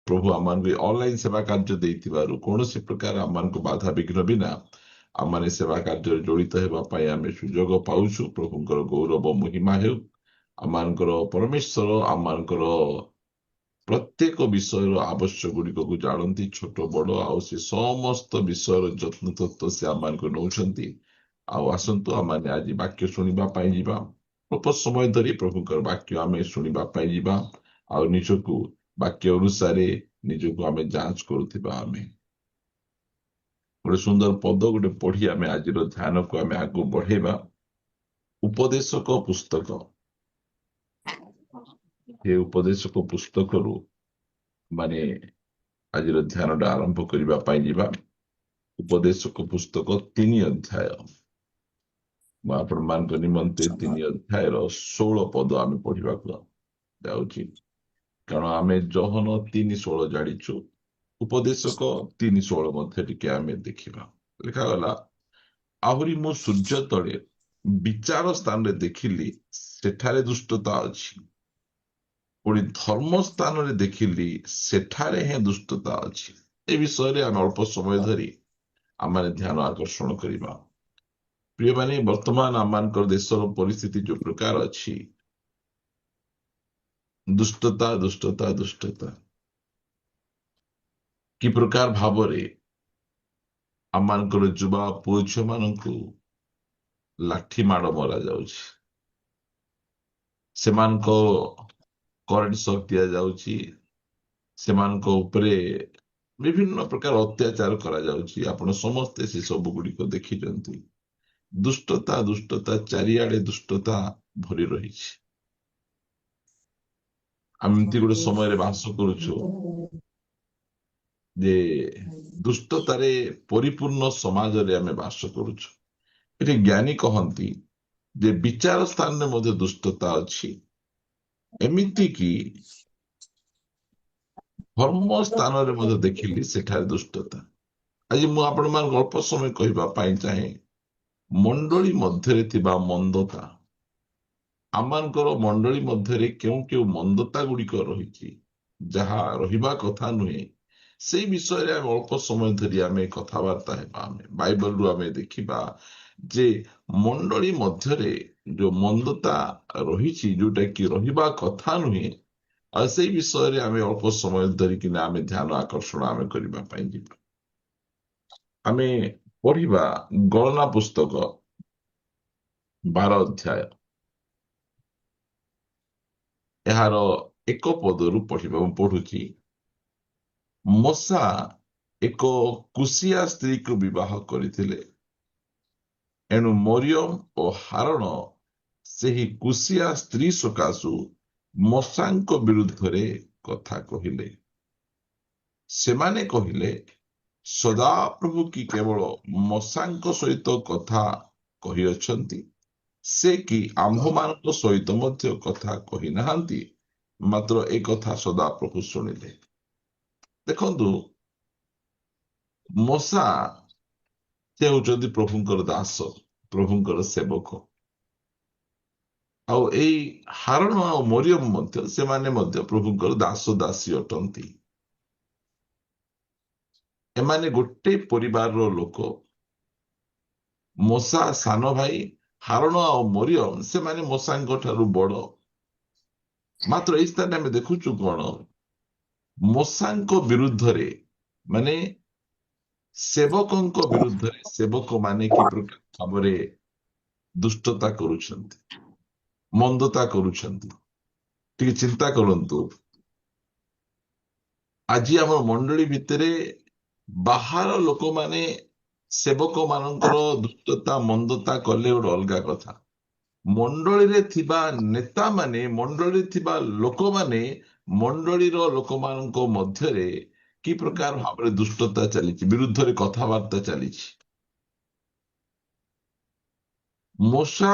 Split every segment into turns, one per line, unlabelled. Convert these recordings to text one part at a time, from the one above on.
प्रभु आम ऑनलाइन सेवा कार्य देइथिबारु कौनसी प्रकार आम बाधा विघ्न बिना आम सेवा कार्य जड़ित होगापाई आम सुजोग पाउछु। प्रभुंकर गौरव महिमा हेउ आमर परमेश्वर आमर प्रत्येक विषय आवश्यक गुड़िक को जानती छोट बड़ आ समस्त विषय जत्न तत्व से आम नौकरी आसतु आम आज वाक्य शुणापी जा अल्प समय धरी प्रभुकर वाक्य आम शुणापी जा आ निजक वाक्य अनुसार निजक आम जांच करुवा आम गोटे सुंदर पद गोटे पढ़ी आम आज ध्यान को आम आगू बढ़ेबा। उपदेशक पुस्तक ये उपदेशक पुस्तक रु माने आज ध्यान आरंभ करने जा। उपदेशक पुस्तक 3 अध्याय आपण मान निमंते 3 अध्याय 16 पद आम पढ़ा जाऊँगी कारण आम जहन 3:16 जाचु उपदेशक 3:16 मध्य आम देखा लिखागला आहरी मु सूर्य तले विचार स्थान रे देखिली सेठारे दुष्टता अच्छी पुणी धर्म स्थान रे देखिली सेठारे हे दुष्टता अच्छी। ए विषय आम अल्प समय धरी आम ध्यान आकर्षण करवा। प्रिय माने वर्तमान आम देशर परिस्थिति जो प्रकार अच्छी दुष्टता दुष्टता दुष्टता कि प्रकार भाव आम युवा पुओ झील मान लाठी माड़ मरा जाउछि करेंट शॉक दिया जाउछि विभिन्न प्रकार अत्याचार करा जाउछि। आपण समस्ते से सब गुड़िक देखिचंती दुष्टता दुष्टता चारिआडे दुष्टता भरी रही। आमती गोटे समय बास करुछु जे दुष्टतारे परिपूर्ण समाज रे आमे बास करुछु। एटी ज्ञानी कहंती जे विचार स्थान में मध्य दुष्टता अच्छी एमिति की धर्म स्थान रे मध्य देखिली सेठारे दुष्टता। आज मु आपण मान अल्प समय कहबा पाई चाहे मंडली मध्य थिबा मंदता आमानकर मंडली मध्य क्यों क्यों मंदता गुड़िक रही जहा रहिबा कथा नुहे से विषय आम अल्प समय धरी आम कथबार्ता आम बाइबल रु आम देखा जे मंडली मध्य जो मंदता रही जोटा कि रहिबा कथा नुहे से विषय आम अल्प समय धरिकी आम ध्यान आकर्षण आम करने आम पढ़ा गणना पुस्तक 12 अध्याय यार 1 पदरु पढ़ुची मोसा एक कुशिया स्त्री को विवाह करथिले एणु मरियम और हारण से ही कुशिया स्त्री सकाशु मोसांक विरुद्ध रे कथा कहिले। सेमाने कहिले सदा प्रभु की केवल मोसांक सहित कथा कहि अछंती से कि आम्भ मान सहित मध्य कथा कहि नाहांती मात्र ए कथा सदा प्रभु शुणिले। देखंतु मोसा से होचंती प्रभुंकर दास प्रभुंकर सेवक आउ एई हारण आ मरियम मध्य से माने मध्य प्रभुंकर दास दासी अटंती। एमाने गोटे परिवार रो लोक मोसा सान भाई हारण आ मरियम से माने मोसांक ठारू बड़ मात्र इस स्थान में देखुचु कौन मोसांक विरुद्ध रे माने सेवकों विरुद्ध रे सेवक माने कि प्रकार भाव दुष्टता करुछंती मंदता करुछंती। टिके चिंता करंतु आज आम मंडली भितरे बाहर लोक माने सेवक मानकर दुष्टता मंदता कले गोटे अलगा कथा मंडली रे थिबा नेता माने मंडली थिबा लोक माने मंडली रो लोक मानक मध्य रे कि प्रकार भाव दुष्टता चली विरुद्ध रे कथबार्ता चली। मोसा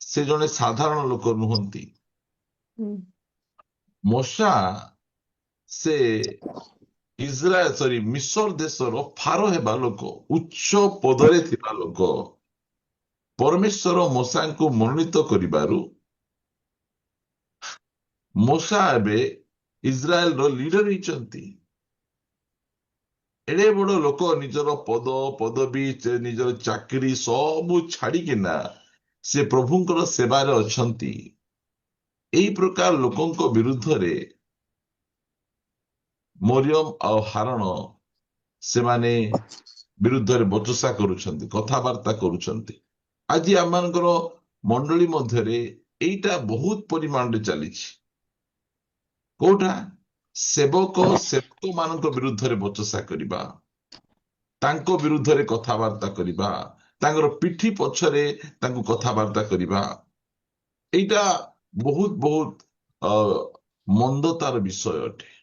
से जने साधारण लोक नुहंती मोसा से इज्राएल सॉरी मिस्र देशर फारो हेबा लोक उच्च पदरे थिबा लोक परमेश्वर मोसा को मनोनीत करिबारु मोसा एबे इज्राएल रो लीडर हिचंती एड़े बड़ लोक निजर पद पदवी निजर चाकरी सबू छाड़िकिना से प्रभुंकर सेवार अछंती। एई प्रकार लोकंक विरुद्ध रे मरियम और हारण से माने विरुद्ध रे बचसा करुछंती, कथाबार्ता करुछंती। आज आम मंडली मध्य एटा बहुत परिमाण रे चली कोटा सेवक सेवक मान विरुद्ध रे बचसा करिबा, तांको विरुद्ध रे कथाबार्ता करिबा, तांगर पिठी पछरे तांको कथाबार्ता करिबा, एटा बहुत बहुत मंदतार विषय अटे।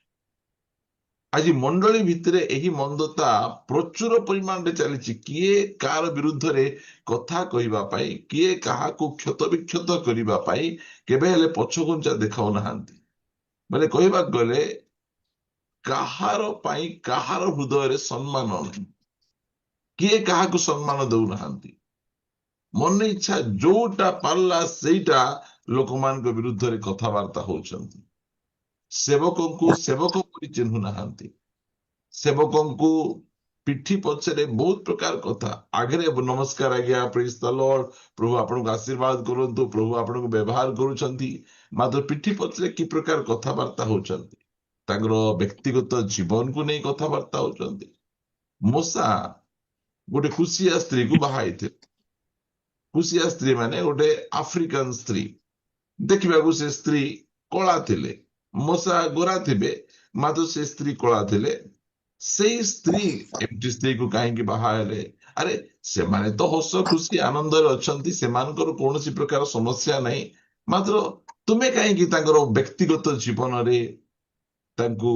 आज मंडली भितरे एही मंदता प्रचुर परिमाण रे चली। किए कार विरुद्ध रे कथा कहिबा पाई, किए काहाकू क्षत विक्षत करिबा पाई केबे हेले पछगुंचा देखाउ नाहांती। माने कहबा गले काहार पाई काहार हृदय रे सम्मान नहीं, किए काहाकू सम्मान दउ नाहांती। मन इच्छा जोटा पारला सेटा लोकमान विरुद्ध रे कथाबार्ता होउछंती। सेवकों को सेवक परि चिन्हु नाहांती। सेवकों को पिठी पछरे बहुत प्रकार कथा आगे नमस्कार आज्ञा प्रेज द लॉर्ड, प्रभु आपन आशीर्वाद करंतु, प्रभु आपन व्यवहार करूछंती, मात्र पिठी पछरे की प्रकार कथाबार्ता होउछंती। तांगर व्यक्तिगत जीवन को नहीं कथाबार्ता होउछंती। मूसा गोटे कुशिया स्त्री को बाहाइथे। कुशिया स्त्री माने गोटे आफ्रिकान स्त्री। देखा से स्त्री कला थिले, मूसा गोरा थे, मात्र से स्त्री कला थिले। से स्त्री एमती स्त्री को कहीं बाहाले, अरे से माने तो हस खुशी आनंद अच्छी, से कौन प्रकार समस्या नहीं, मात्र तुम्हें कहीं व्यक्तिगत जीवन रे तांकु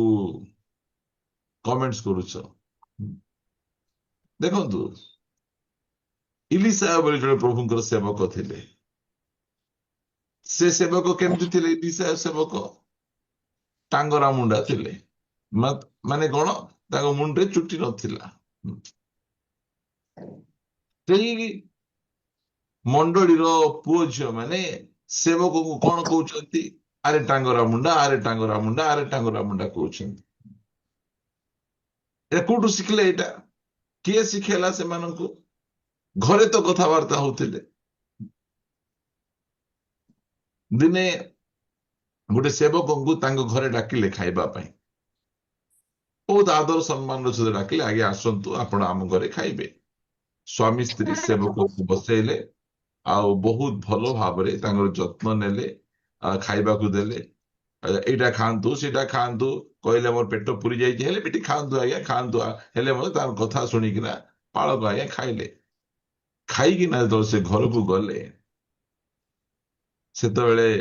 कमेंट्स करुछ। देखंतु इलिशा बोली जड़े प्रभुंकर सेवक थिले। से सेवक केमती थिले? इलिशा सेवक टांगरा मुंडा थिले, माने कौन तांको मुंडे चुटी नथिला। मंडलीर पुओ झियो माने सेवक को कौन कहउछंती? अरे टांगरा मुंडा, अरे टांगरा मुंडा, अरे टांगरा मुंडा कहउछंती। ए कोठु शिखले? एटा किए शिखेला से माननको? घरे तो कथाबार्ता होथिले। दिने गोटे सेवक को तांको घरे डाकिले खाइबा पई, बहुत आदर सम्मान सहित डाकिले, आगे आसंतु आपण आम घरे खाइबे। स्वामी स्त्री सेवक को बसैले, आउ बहुत भलो भाबरे तांगर जत्न नेले, खाइबा को देले। एटा खांतु सेटा खांतु कहले मोर पेट पुरी जाइए, हेले बेटी खांतु आज्ञा खांतु, हेले मते तार कथा सुनिकिना पाळक आज्ञा खाइले। खाइकिना जो से घर को गले, सेतबेले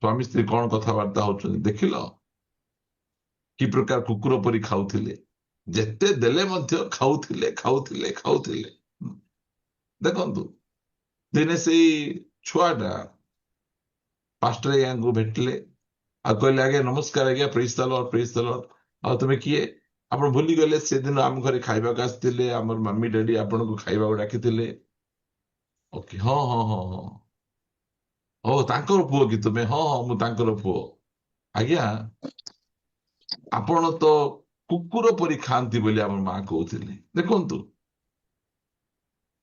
स्वामी स्त्री कौन कथाबार्ता होउछन देखिल? कि प्रकार कुकुर परी खाउथिले, जेते देले मध्य खाउथिले खाउथिले खाउथिले। देखंतु दिने से छुआटा पास्टर आज्ञा को भेटले, आ कहले आज्ञा नमस्कार आज्ञा, praise the lord, praise the lord. आ तुमे किए? आपण भूली गले से दिन आम घरे खाइबा का आस्तिले, हमर मम्मी डैडी आपण को खाइबा को डाकिथिले। ओके, हाँ हाँ हाँ हाँ, ओ तांकर पुओ कि तुमे? हाँ हाँ मु तांकर पुओ। आज्ञा आपण तो कुकुर परी खांती बोली हमर मां कहउथिले। देखंतु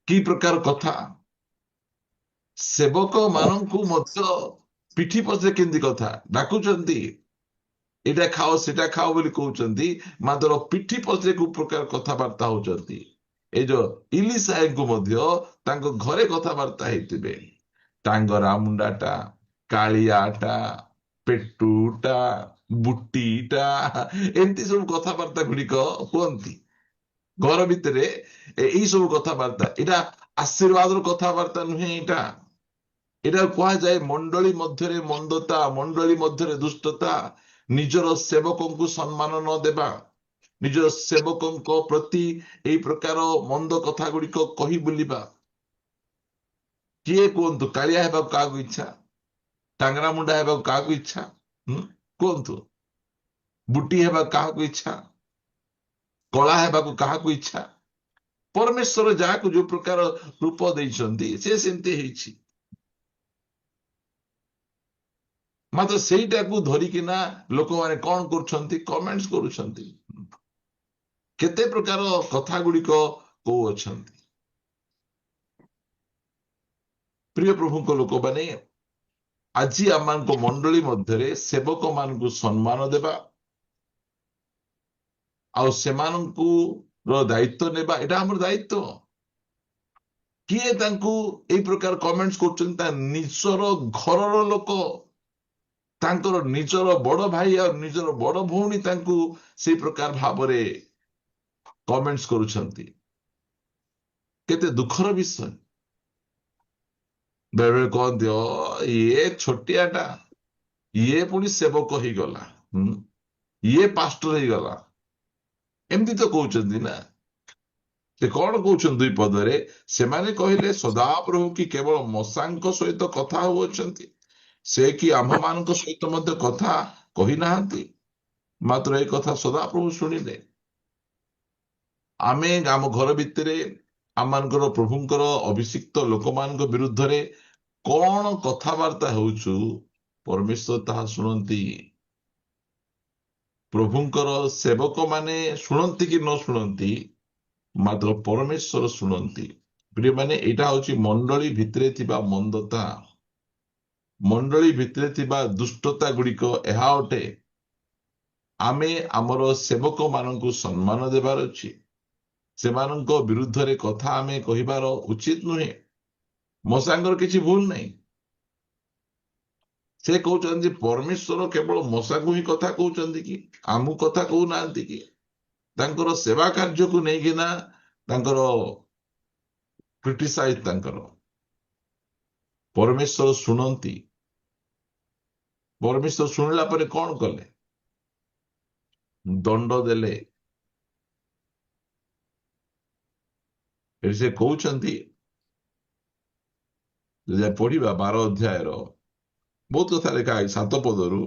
कि प्रकार कथा। सेवक माननकु मध्य पिठी पछरे केंदी कथा डाकुचंती, एटा खाओ सेटा खाओ बोली कहउचंती, मात्र पिठी पछरे को प्रकार कथाबार्ता होचंती। ए जो इलिशा को मध्य तांको घरे कथाबार्ता हेतिबे, टांगरा मुंडाटा, कालियाटा, पेटुटा, बुट्टीटा, एमती सब कथाबार्ता गुड़िक हुअंती घर भितरे। एई सब कथाबार्ता एटा आशीर्वाद कथाबार्ता नुहे। एटा कहा जाए मंडली मध्य मंदता, मंडली मध्य दुष्टता, निजर सेवकों को सम्मान न देबा, निजर सेवकों प्रति एई प्रकार मंद कथा गुड़िक कही बुलिबा। किए कहतु कालिया हेबा का इच्छा? टांगरा मुंडा हेबा का इच्छा? कहतु बुटी हेबा का इच्छा? कला हेबा का इच्छा? परमेश्वर जहाँ जो प्रकार रूप देइछंती से सेमती हेछि, मात्र सेटा को धरिकिना लोक माने कौन करुछंती? कमेंट्स करुछंती। କେତେ ପ୍ରକାର କଥା ଗୁଡ଼ିକ କହୁଅଛନ୍ତି। ପ୍ରିୟ ପ୍ରଭୁଙ୍କ ଲୋକମାନେ, ଆଜି ଆମମାନଙ୍କ ମଣ୍ଡଳୀ ମଧ୍ୟରେ ସେବକ ମାନଙ୍କୁ ସମ୍ମାନ ଦେବା ଆଉ ସେମାନଙ୍କୁ ଦାୟିତ୍ୱ ନେବା, ଏଇଟା ଆମର ଦାୟିତ୍ୱ। କିଏ ତାଙ୍କୁ ଏଇ ପ୍ରକାର କମେଣ୍ଟସ୍ କରୁଛନ୍ତି? ତା ନିଜର ଘରର ଲୋକ, ତାଙ୍କର ନିଜର ବଡ ଭାଇ ଆଉ ନିଜର ବଡ ଭଉଣୀ ତାଙ୍କୁ ସେଇ ପ୍ରକାର ଭାବରେ କମେଣ୍ଟସ୍ କରୁଛନ୍ତି। କେତେ ଦୁଃଖର ବିଷୟ। ବେଳେବେଳେ କହନ୍ତି ଇଏ ଛୋଟିଆଟା, ଇଏ ପୁଣି ସେବକ ହେଇଗଲା, ଇଏ ପାଷ୍ଟର ହେଇଗଲା, ଏମିତି ତ କହୁଛନ୍ତି ନା। ସେ କଣ କହୁଛନ୍ତି ଦୁଇ ପଦରେ? ସେମାନେ କହିଲେ ସଦାପ୍ରଭୁ କି କେବଳ ମଶାଙ୍କ ସହିତ କଥା ହଉଅଛନ୍ତି, ସେ କି ଆମ୍ଭମାନଙ୍କ ସହିତ ମଧ୍ୟ କଥା କହିନାହାନ୍ତି। ମାତ୍ର ଏ କଥା ସଦାପ୍ରଭୁ ଶୁଣିଲେ। ଆମେ ଆମ ଘର ଭିତରେ ଆମମାନଙ୍କର ପ୍ରଭୁଙ୍କର ଅଭିଷିକ୍ତ ଲୋକମାନଙ୍କ ବିରୁଦ୍ଧରେ କଣ କଥାବାର୍ତ୍ତା ହେଉଛୁ, ପରମେଶ୍ୱର ତାହା ଶୁଣନ୍ତି। ପ୍ରଭୁଙ୍କର ସେବକ ମାନେ ଶୁଣନ୍ତି କି ନ ଶୁଣନ୍ତି, ମାତ୍ର ପରମେଶ୍ୱର ଶୁଣନ୍ତି। ପ୍ରିୟମାନେ, ଏଇଟା ହଉଛି ମଣ୍ଡଳୀ ଭିତରେ ଥିବା ମନ୍ଦତା, ମଣ୍ଡଳୀ ଭିତରେ ଥିବା ଦୁଷ୍ଟତା ଗୁଡ଼ିକ ଏହା ଅଟେ। ଆମେ ଆମର ସେବକ ମାନଙ୍କୁ ସମ୍ମାନ ଦେବାର ଅଛି। ସେମାନଙ୍କ ବିରୁଦ୍ଧରେ କଥା ଆମେ କହିବାର ଉଚିତ ନୁହେଁ। ମୋ ସାଙ୍ଗର କିଛି ଭୁଲ ନାହିଁ। ସେ କହୁଛନ୍ତି ପରମେଶ୍ୱର କେବଳ ମଶାକୁ ହିଁ କଥା କହୁଛନ୍ତି କି ଆମକୁ କଥା କହୁନାହାନ୍ତି କି? ତାଙ୍କର ସେବା କାର୍ଯ୍ୟକୁ ନେଇକିନା ତାଙ୍କର କ୍ରିଟିସାଇଜ ତାଙ୍କର। ପରମେଶ୍ୱର ଶୁଣନ୍ତି। ପରମେଶ୍ୱର ଶୁଣିଲା ପରେ କଣ କଲେ? ଦଣ୍ଡ ଦେଲେ। ସେ କହୁଛନ୍ତି, ଯଦି ପଢିବା 12 ଅଧ୍ୟାୟର ବହୁତ କଥା ଲେଖା 7 ପଦରୁ,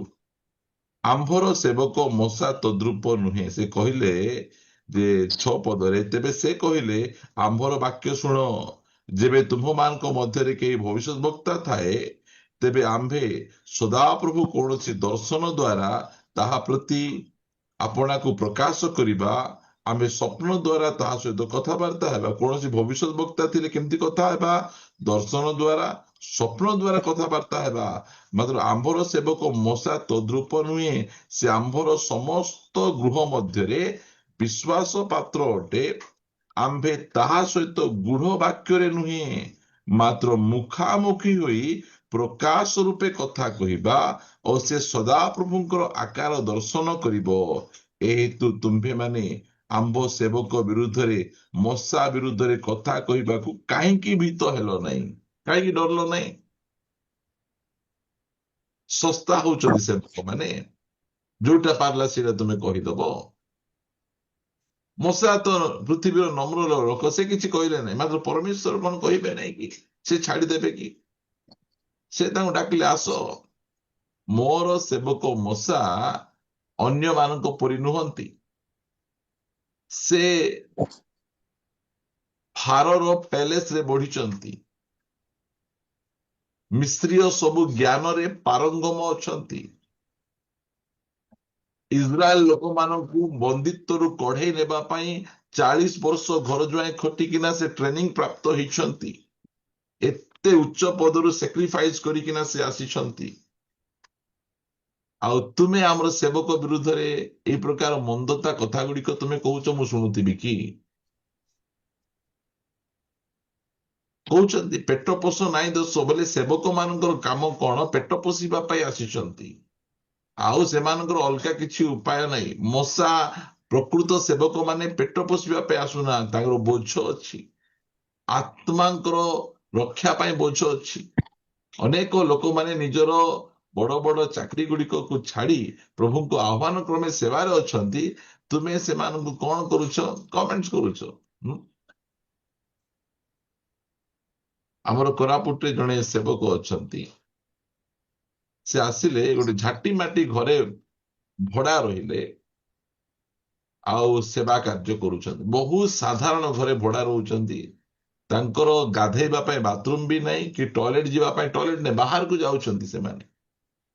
ଆମ୍ଭର ସେବକ ମଶା ତଦ୍ରୁପ ନୁହେଁ। ସେ କହିଲେ ଯେ 6 ପଦରେ, ତେବେ ସେ କହିଲେ ଆମ୍ଭର ବାକ୍ୟ ଶୁଣ, ଯେବେ ତୁମ୍ଭମାନଙ୍କ ମଧ୍ୟରେ କେହି ଭବିଷ୍ୟତ ବକ୍ତା ଥାଏ, ତେବେ ଆମ୍ଭେ ସଦାପ୍ରଭୁ କୌଣସି ଦର୍ଶନ ଦ୍ୱାରା ତାହା ପ୍ରତି ଆପଣାକୁ ପ୍ରକାଶ କରିବା, ଆମେ ସ୍ୱପ୍ନ ଦ୍ୱାରା ତାହା ସହିତ କଥାବାର୍ତ୍ତା ହେବା। କୌଣସି ଭବିଷ୍ୟତ ବକ୍ତା ଥିଲେ କେମିତି କଥା ହେବା? ଦର୍ଶନ ଦ୍ୱାରା, ସ୍ୱପ୍ନ ଦ୍ୱାରା କଥାବାର୍ତ୍ତା ହେବା। ମାତ୍ର ଆମ୍ଭର ସେବକ ମଶା ତଦ୍ରୁପ ନୁହେଁ। ସେ ଆମ୍ଭର ସମସ୍ତ ଗୃହ ମଧ୍ୟରେ ବିଶ୍ୱାସ ପାତ୍ର ଅଟେ। ଆମ୍ଭେ ତାହା ସହିତ ଗୂଢ଼ ବାକ୍ୟରେ ନୁହେଁ, ମାତ୍ର ମୁଖାମୁଖି ହୋଇ ପ୍ରକାଶ ରୂପେ କଥା କହିବା, ଓ ସେ ସଦାପ୍ରଭୁଙ୍କର ଆକାର ଦର୍ଶନ କରିବ। ଏହେତୁ ତୁମ୍ଭେମାନେ ଆମ୍ଭ ସେବକ ବିରୁଦ୍ଧରେ, ମଶା ବିରୁଦ୍ଧରେ କଥା କହିବାକୁ କାହିଁକି ଭୀତ ହେଲ ନାହିଁ? କାହିଁକି ଡରିଲ ନାହିଁ? ଶସ୍ତା ହଉଛନ୍ତି ସେବକ ମାନେ, ଯୋଉଟା ପାରିଲା ସେଇଟା ତୁମେ କହିଦବ। ମଶା ତ ପୃଥିବୀର ନମ୍ର ଲୋକ, ସେ କିଛି କହିଲେ ନାହିଁ। ମାତ୍ର ପରମେଶ୍ୱର କଣ କହିବେ ନାହିଁ କି? ସେ ଛାଡିଦେବେ କି? ସେ ତାଙ୍କୁ ଡାକିଲେ, ଆସ। ମୋର ସେବକ ମଶା ଅନ୍ୟମାନଙ୍କ ପରି ନୁହନ୍ତି। ସେ ଫାରୋର ପ୍ୟାଲେସରେ ବଢିଛନ୍ତି। ମିସ୍ତ୍ରୀୟ ସବୁ ଜ୍ଞାନରେ ପାରଙ୍ଗମ ଅଛନ୍ତି। ଇସ୍ରାଏଲ ଲୋକମାନଙ୍କୁ ବନ୍ଦିତ୍ୱରୁ କଢେଇ ନେବା ପାଇଁ 40 ବର୍ଷ ଘର ଜ୍ୱାଇଁ ଖଟିକିନା ସେ ଟ୍ରେନିଂ ପ୍ରାପ୍ତ ହେଇଛନ୍ତି। ଏତେ ଉଚ୍ଚ ପଦରୁ ସାକ୍ରିଫାଇସ କରିକିନା ସେ ଆସିଛନ୍ତି। ଆଉ ତୁମେ ଆମର ସେବକ ବିରୁଦ୍ଧରେ ଏଇ ପ୍ରକାର ମନ୍ଦତା କଥା ଗୁଡିକ ତୁମେ କହୁଛ, ମୁଁ ଶୁଣୁଥିବି କି? କହୁଛନ୍ତି ପେଟ ପୋଷ ନାହିଁ ଦୋଷ ବୋଲି। ସେବକ ମାନଙ୍କର କାମ କଣ? ପେଟ ପୋଷିବା ପାଇଁ ଆସିଛନ୍ତି, ଆଉ ସେମାନଙ୍କର ଅଲଗା କିଛି ଉପାୟ ନାହିଁ। ମଶା ପ୍ରକୃତ ସେବକ ମାନେ ପେଟ ପୋଷିବା ପାଇଁ ଆସୁନାହାନ୍ତି। ତାଙ୍କର ବୋଝ ଅଛି, ଆତ୍ମାଙ୍କର ରକ୍ଷା ପାଇଁ ବୋଝ ଅଛି। ଅନେକ ଲୋକମାନେ ନିଜର ବଡ ବଡ ଚାକିରି ଗୁଡିକକୁ ଛାଡି ପ୍ରଭୁଙ୍କ ଆହ୍ୱାନ କ୍ରମେ ସେବାରେ ଅଛନ୍ତି। ତୁମେ ସେମାନଙ୍କୁ କଣ କରୁଛ? କମେଣ୍ଟ କରୁଛ। ଆମର କୋରାପୁଟରେ ଜଣେ ସେବକ ଅଛନ୍ତି। ସେ ଆସିଲେ ଗୋଟେ ଝାଟି ମାଟି ଘରେ ଭଡା ରହିଲେ, ଆଉ ସେବା କାର୍ଯ୍ୟ କରୁଛନ୍ତି। ବହୁତ ସାଧାରଣ ଘରେ ଭଡା ରହୁଛନ୍ତି। ତାଙ୍କର ଗାଧେଇବା ପାଇଁ ବାଥରୁମ ବି ନାହିଁ, କି ଟଏଲେଟ ଯିବା ପାଇଁ ଟଏଲେଟ ନାହିଁ, ବାହାରକୁ ଯାଉଛନ୍ତି ସେମାନେ।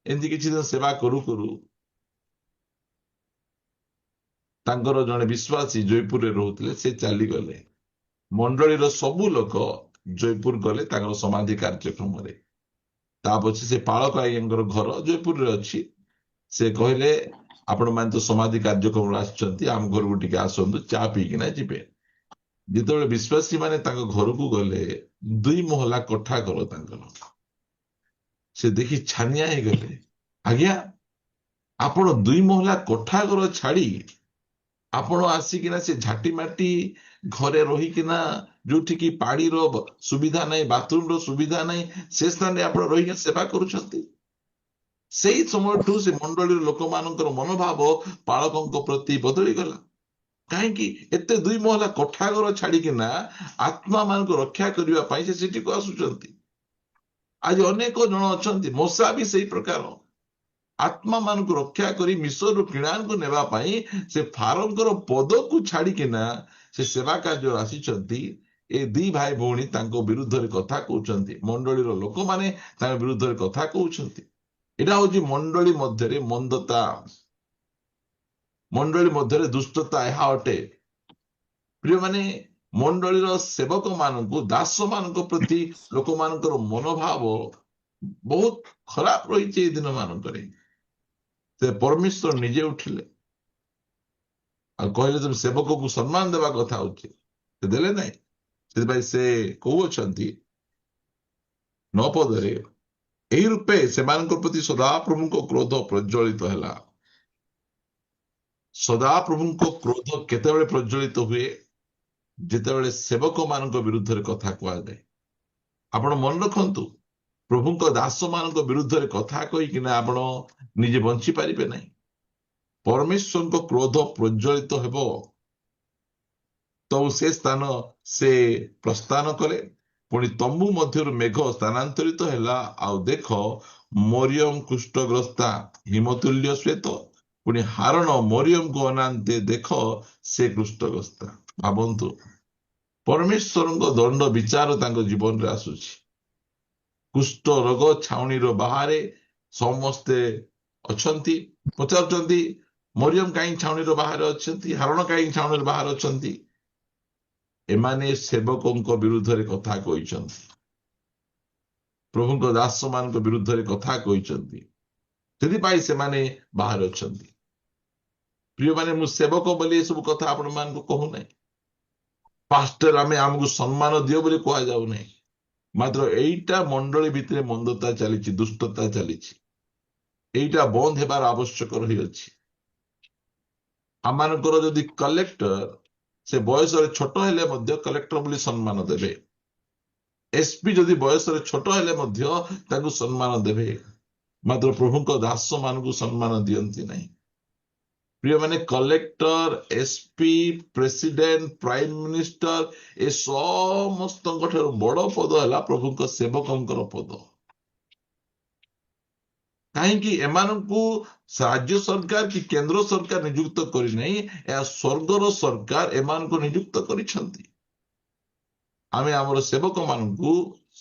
ଏମିତି କିଛି ଦିନ ସେବା କରୁ କରୁ ତାଙ୍କର ଜଣେ ବିଶ୍ୱାସୀ ଜୟପୁରରେ ରହୁଥିଲେ, ସେ ଚାଲିଗଲେ। ମଣ୍ଡଳୀର ସବୁ ଲୋକ ଜୟପୁର ଗଲେ ତାଙ୍କର ସମାଧି କାର୍ଯ୍ୟକ୍ରମରେ। ତା ପଛେ ସେ ପାଳକ ଆଜ୍ଞାଙ୍କର ଘର ଜୟପୁରରେ ଅଛି। ସେ କହିଲେ, ଆପଣମାନେ ତ ସମାଧି କାର୍ଯ୍ୟକ୍ରମରେ ଆସିଛନ୍ତି, ଆମ ଘରକୁ ଟିକେ ଆସନ୍ତୁ, ଚା ପିଇକିନା ଯିବେ। ଯେତେବେଳେ ବିଶ୍ୱାସୀ ମାନେ ତାଙ୍କ ଘରକୁ ଗଲେ, 2 ମହଲା କୋଠା ଘର ତାଙ୍କର। ସେ ଦେଖି ଛାନିଆ ହେଇଗଲେ, ଆଜ୍ଞା ଆପଣ 2 ମହଲା କୋଠା ଘର ଛାଡି ଆପଣ ଆସିକିନା ସେ ଝାଟି ମାଟି ଘରେ ରହିକିନା, ଯୋଉଠିକି ପାଣିର ସୁବିଧା ନାହିଁ, ବାଥରୁମର ସୁବିଧା ନାହିଁ, ସେ ସ୍ଥାନରେ ଆପଣ ରହିକି ସେବା କରୁଛନ୍ତି। ସେଇ ସମୟଠୁ ସେ ମଣ୍ଡଳୀର ଲୋକମାନଙ୍କର ମନୋଭାବ ପାଳକଙ୍କ ପ୍ରତି ବଦଳିଗଲା। କାହିଁକି ଏତେ 2 ମହଲା କୋଠା ଘର ଛାଡିକିନା ଆତ୍ମା ମାନଙ୍କୁ ରକ୍ଷା କରିବା ପାଇଁ ସେ ସେଠିକୁ ଆସୁଛନ୍ତି। ଆଜି ଅନେକ ଜଣ ଅଛନ୍ତି, ମଶା ବି ସେଇ ପ୍ରକାର ଆତ୍ମା ମାନଙ୍କୁ ରକ୍ଷା କରି ମିଶରରୁ କିଣାଙ୍କୁ ନେବା ପାଇଁ ସେ ଫାରୋଙ୍କର ପଦକୁ ଛାଡିକିନା ସେ ସେବା କାର୍ଯ୍ୟ ଆସିଛନ୍ତି। ଏ 2 ଭାଇ ଭଉଣୀ ତାଙ୍କ ବିରୁଦ୍ଧରେ କଥା କହୁଛନ୍ତି, ମଣ୍ଡଳୀର ଲୋକମାନେ ତାଙ୍କ ବିରୁଦ୍ଧରେ କଥା କହୁଛନ୍ତି। ଏଇଟା ହଉଛି ମଣ୍ଡଳୀ ମଧ୍ୟରେ ମନ୍ଦତା, ମଣ୍ଡଳୀ ମଧ୍ୟରେ ଦୁଷ୍ଟତା, ଏହା ଅଟେ। ପ୍ରିୟମାନେ, ମଣ୍ଡଳୀର ସେବକ ମାନଙ୍କୁ, ଦାସ ମାନଙ୍କ ପ୍ରତି ଲୋକମାନଙ୍କର ମନୋଭାବ ବହୁତ ଖରାପ ରହିଛି। ଏଇ ଦିନ ମାନଙ୍କରେ ସେ ପରମେଶ୍ୱର ନିଜେ ଉଠିଲେ ଆଉ କହିଲେ, ତମେ ସେବକକୁ ସମ୍ମାନ ଦେବା କଥା ହଉଛି, ସେ ଦେଲେ ନାହିଁ। ସେଥିପାଇଁ ସେ କହୁଅଛନ୍ତି 9 ପଦରେ, ଏହି ରୂପେ ସେମାନଙ୍କ ପ୍ରତି ସଦାପ୍ରଭୁଙ୍କ କ୍ରୋଧ ପ୍ରଜ୍ୱଳିତ ହେଲା। ସଦାପ୍ରଭୁଙ୍କ କ୍ରୋଧ କେତେବେଳେ ପ୍ରଜ୍ୱଳିତ ହୁଏ? ଯେତେବେଳେ ସେବକ ମାନଙ୍କ ବିରୁଦ୍ଧରେ କଥା କୁହାଯାଏ। ଆପଣ ମନେ ରଖନ୍ତୁ, ପ୍ରଭୁଙ୍କ ଦାସ ମାନଙ୍କ ବିରୁଦ୍ଧରେ କଥା କହିକିନା ଆପଣ ନିଜେ ବଞ୍ଚି ପାରିବେ ନାହିଁ। ପରମେଶ୍ୱରଙ୍କ କ୍ରୋଧ ପ୍ରଜ୍ୱଳିତ ହେବ। ତ ସେ ସ୍ଥାନ ସେ ପ୍ରସ୍ଥାନ କଲେ। ପୁଣି ତମ୍ବୁ ମଧ୍ୟରୁ ମେଘ ସ୍ଥାନାନ୍ତରିତ ହେଲା, ଆଉ ଦେଖ ମରିୟମ କୁଷ୍ଠଗ୍ରସ୍ତା ହିମତୁଲ୍ୟ ଶ୍ଵେତ। ପୁଣି ହାରଣ ମରିୟମକୁ ଅନାନ୍ତେ, ଦେଖ ସେ କୁଷ୍ଠଗ୍ରସ୍ତା। ଭାବନ୍ତୁ, ପରମେଶ୍ୱରଙ୍କ ଦଣ୍ଡ ବିଚାର ତାଙ୍କ ଜୀବନରେ ଆସୁଛି। କୁଷ୍ଠ ରୋଗ ଛାଉଣିର ବାହାରେ ସମସ୍ତେ ଅଛନ୍ତି। ପଚାରୁଛନ୍ତି, ମରିୟମ କାହିଁକି ଛାଉଣିର ବାହାରେ ଅଛନ୍ତି, ହାରଣ କାହିଁକି ଛାଉଣିର ବାହାରେ ଅଛନ୍ତି? ଏମାନେ ସେବକଙ୍କ ବିରୁଦ୍ଧରେ କଥା କହିଛନ୍ତି, ପ୍ରଭୁଙ୍କ ଦାସ ମାନଙ୍କ ବିରୁଦ୍ଧରେ କଥା କହିଛନ୍ତି, ସେଥିପାଇଁ ସେମାନେ ବାହାରେ ଅଛନ୍ତି। ପ୍ରିୟମାନେ, ମୁଁ ସେବକ ବୋଲି ଏସବୁ କଥା ଆପଣମାନଙ୍କୁ କହୁନାହିଁ। ପାଷ୍ଟର ଆମକୁ ସମ୍ମାନ ଦିଅ ବୋଲି କୁହାଯାଉନାହିଁ। ମାତ୍ର ଏଇଟା ମଣ୍ଡଳୀ ଭିତରେ ମନ୍ଦତା ଚାଲିଛି, ଦୁଷ୍ଟତା ଚାଲିଛି। ଏଇଟା ବନ୍ଦ ହେବାର ଆବଶ୍ୟକ ରହିଅଛି। ଆମମାନଙ୍କର ଯଦି କଲେକ୍ଟର ସେ ବୟସରେ ଛୋଟ ହେଲେ ମଧ୍ୟ କଲେକ୍ଟର ବୋଲି ସମ୍ମାନ ଦେବେ। ଏସପି ଯଦି ବୟସରେ ଛୋଟ ହେଲେ ମଧ୍ୟ ତାଙ୍କୁ ସମ୍ମାନ ଦେବେ। ମାତ୍ର ପ୍ରଭୁଙ୍କ ଦାସ ମାନଙ୍କୁ ସମ୍ମାନ ଦିଅନ୍ତି ନାହିଁ। ପ୍ରିୟମାନେ, collector, SP, president, prime minister, ଏ ସମସ୍ତଙ୍କ ଠାରୁ ବଡ ପଦ ହେଲା ପ୍ରଭୁଙ୍କ ସେବକଙ୍କର ପଦ। କାହିଁକି? ଏମାନଙ୍କୁ ରାଜ୍ୟ ସରକାର କି କେନ୍ଦ୍ର ସରକାର ନିଯୁକ୍ତ କରିନାହିଁ, ଏହା ସ୍ୱର୍ଗର ସରକାର ଏମାନଙ୍କୁ ନିଯୁକ୍ତ କରିଛନ୍ତି। ଆମେ ଆମର ସେବକ ମାନଙ୍କୁ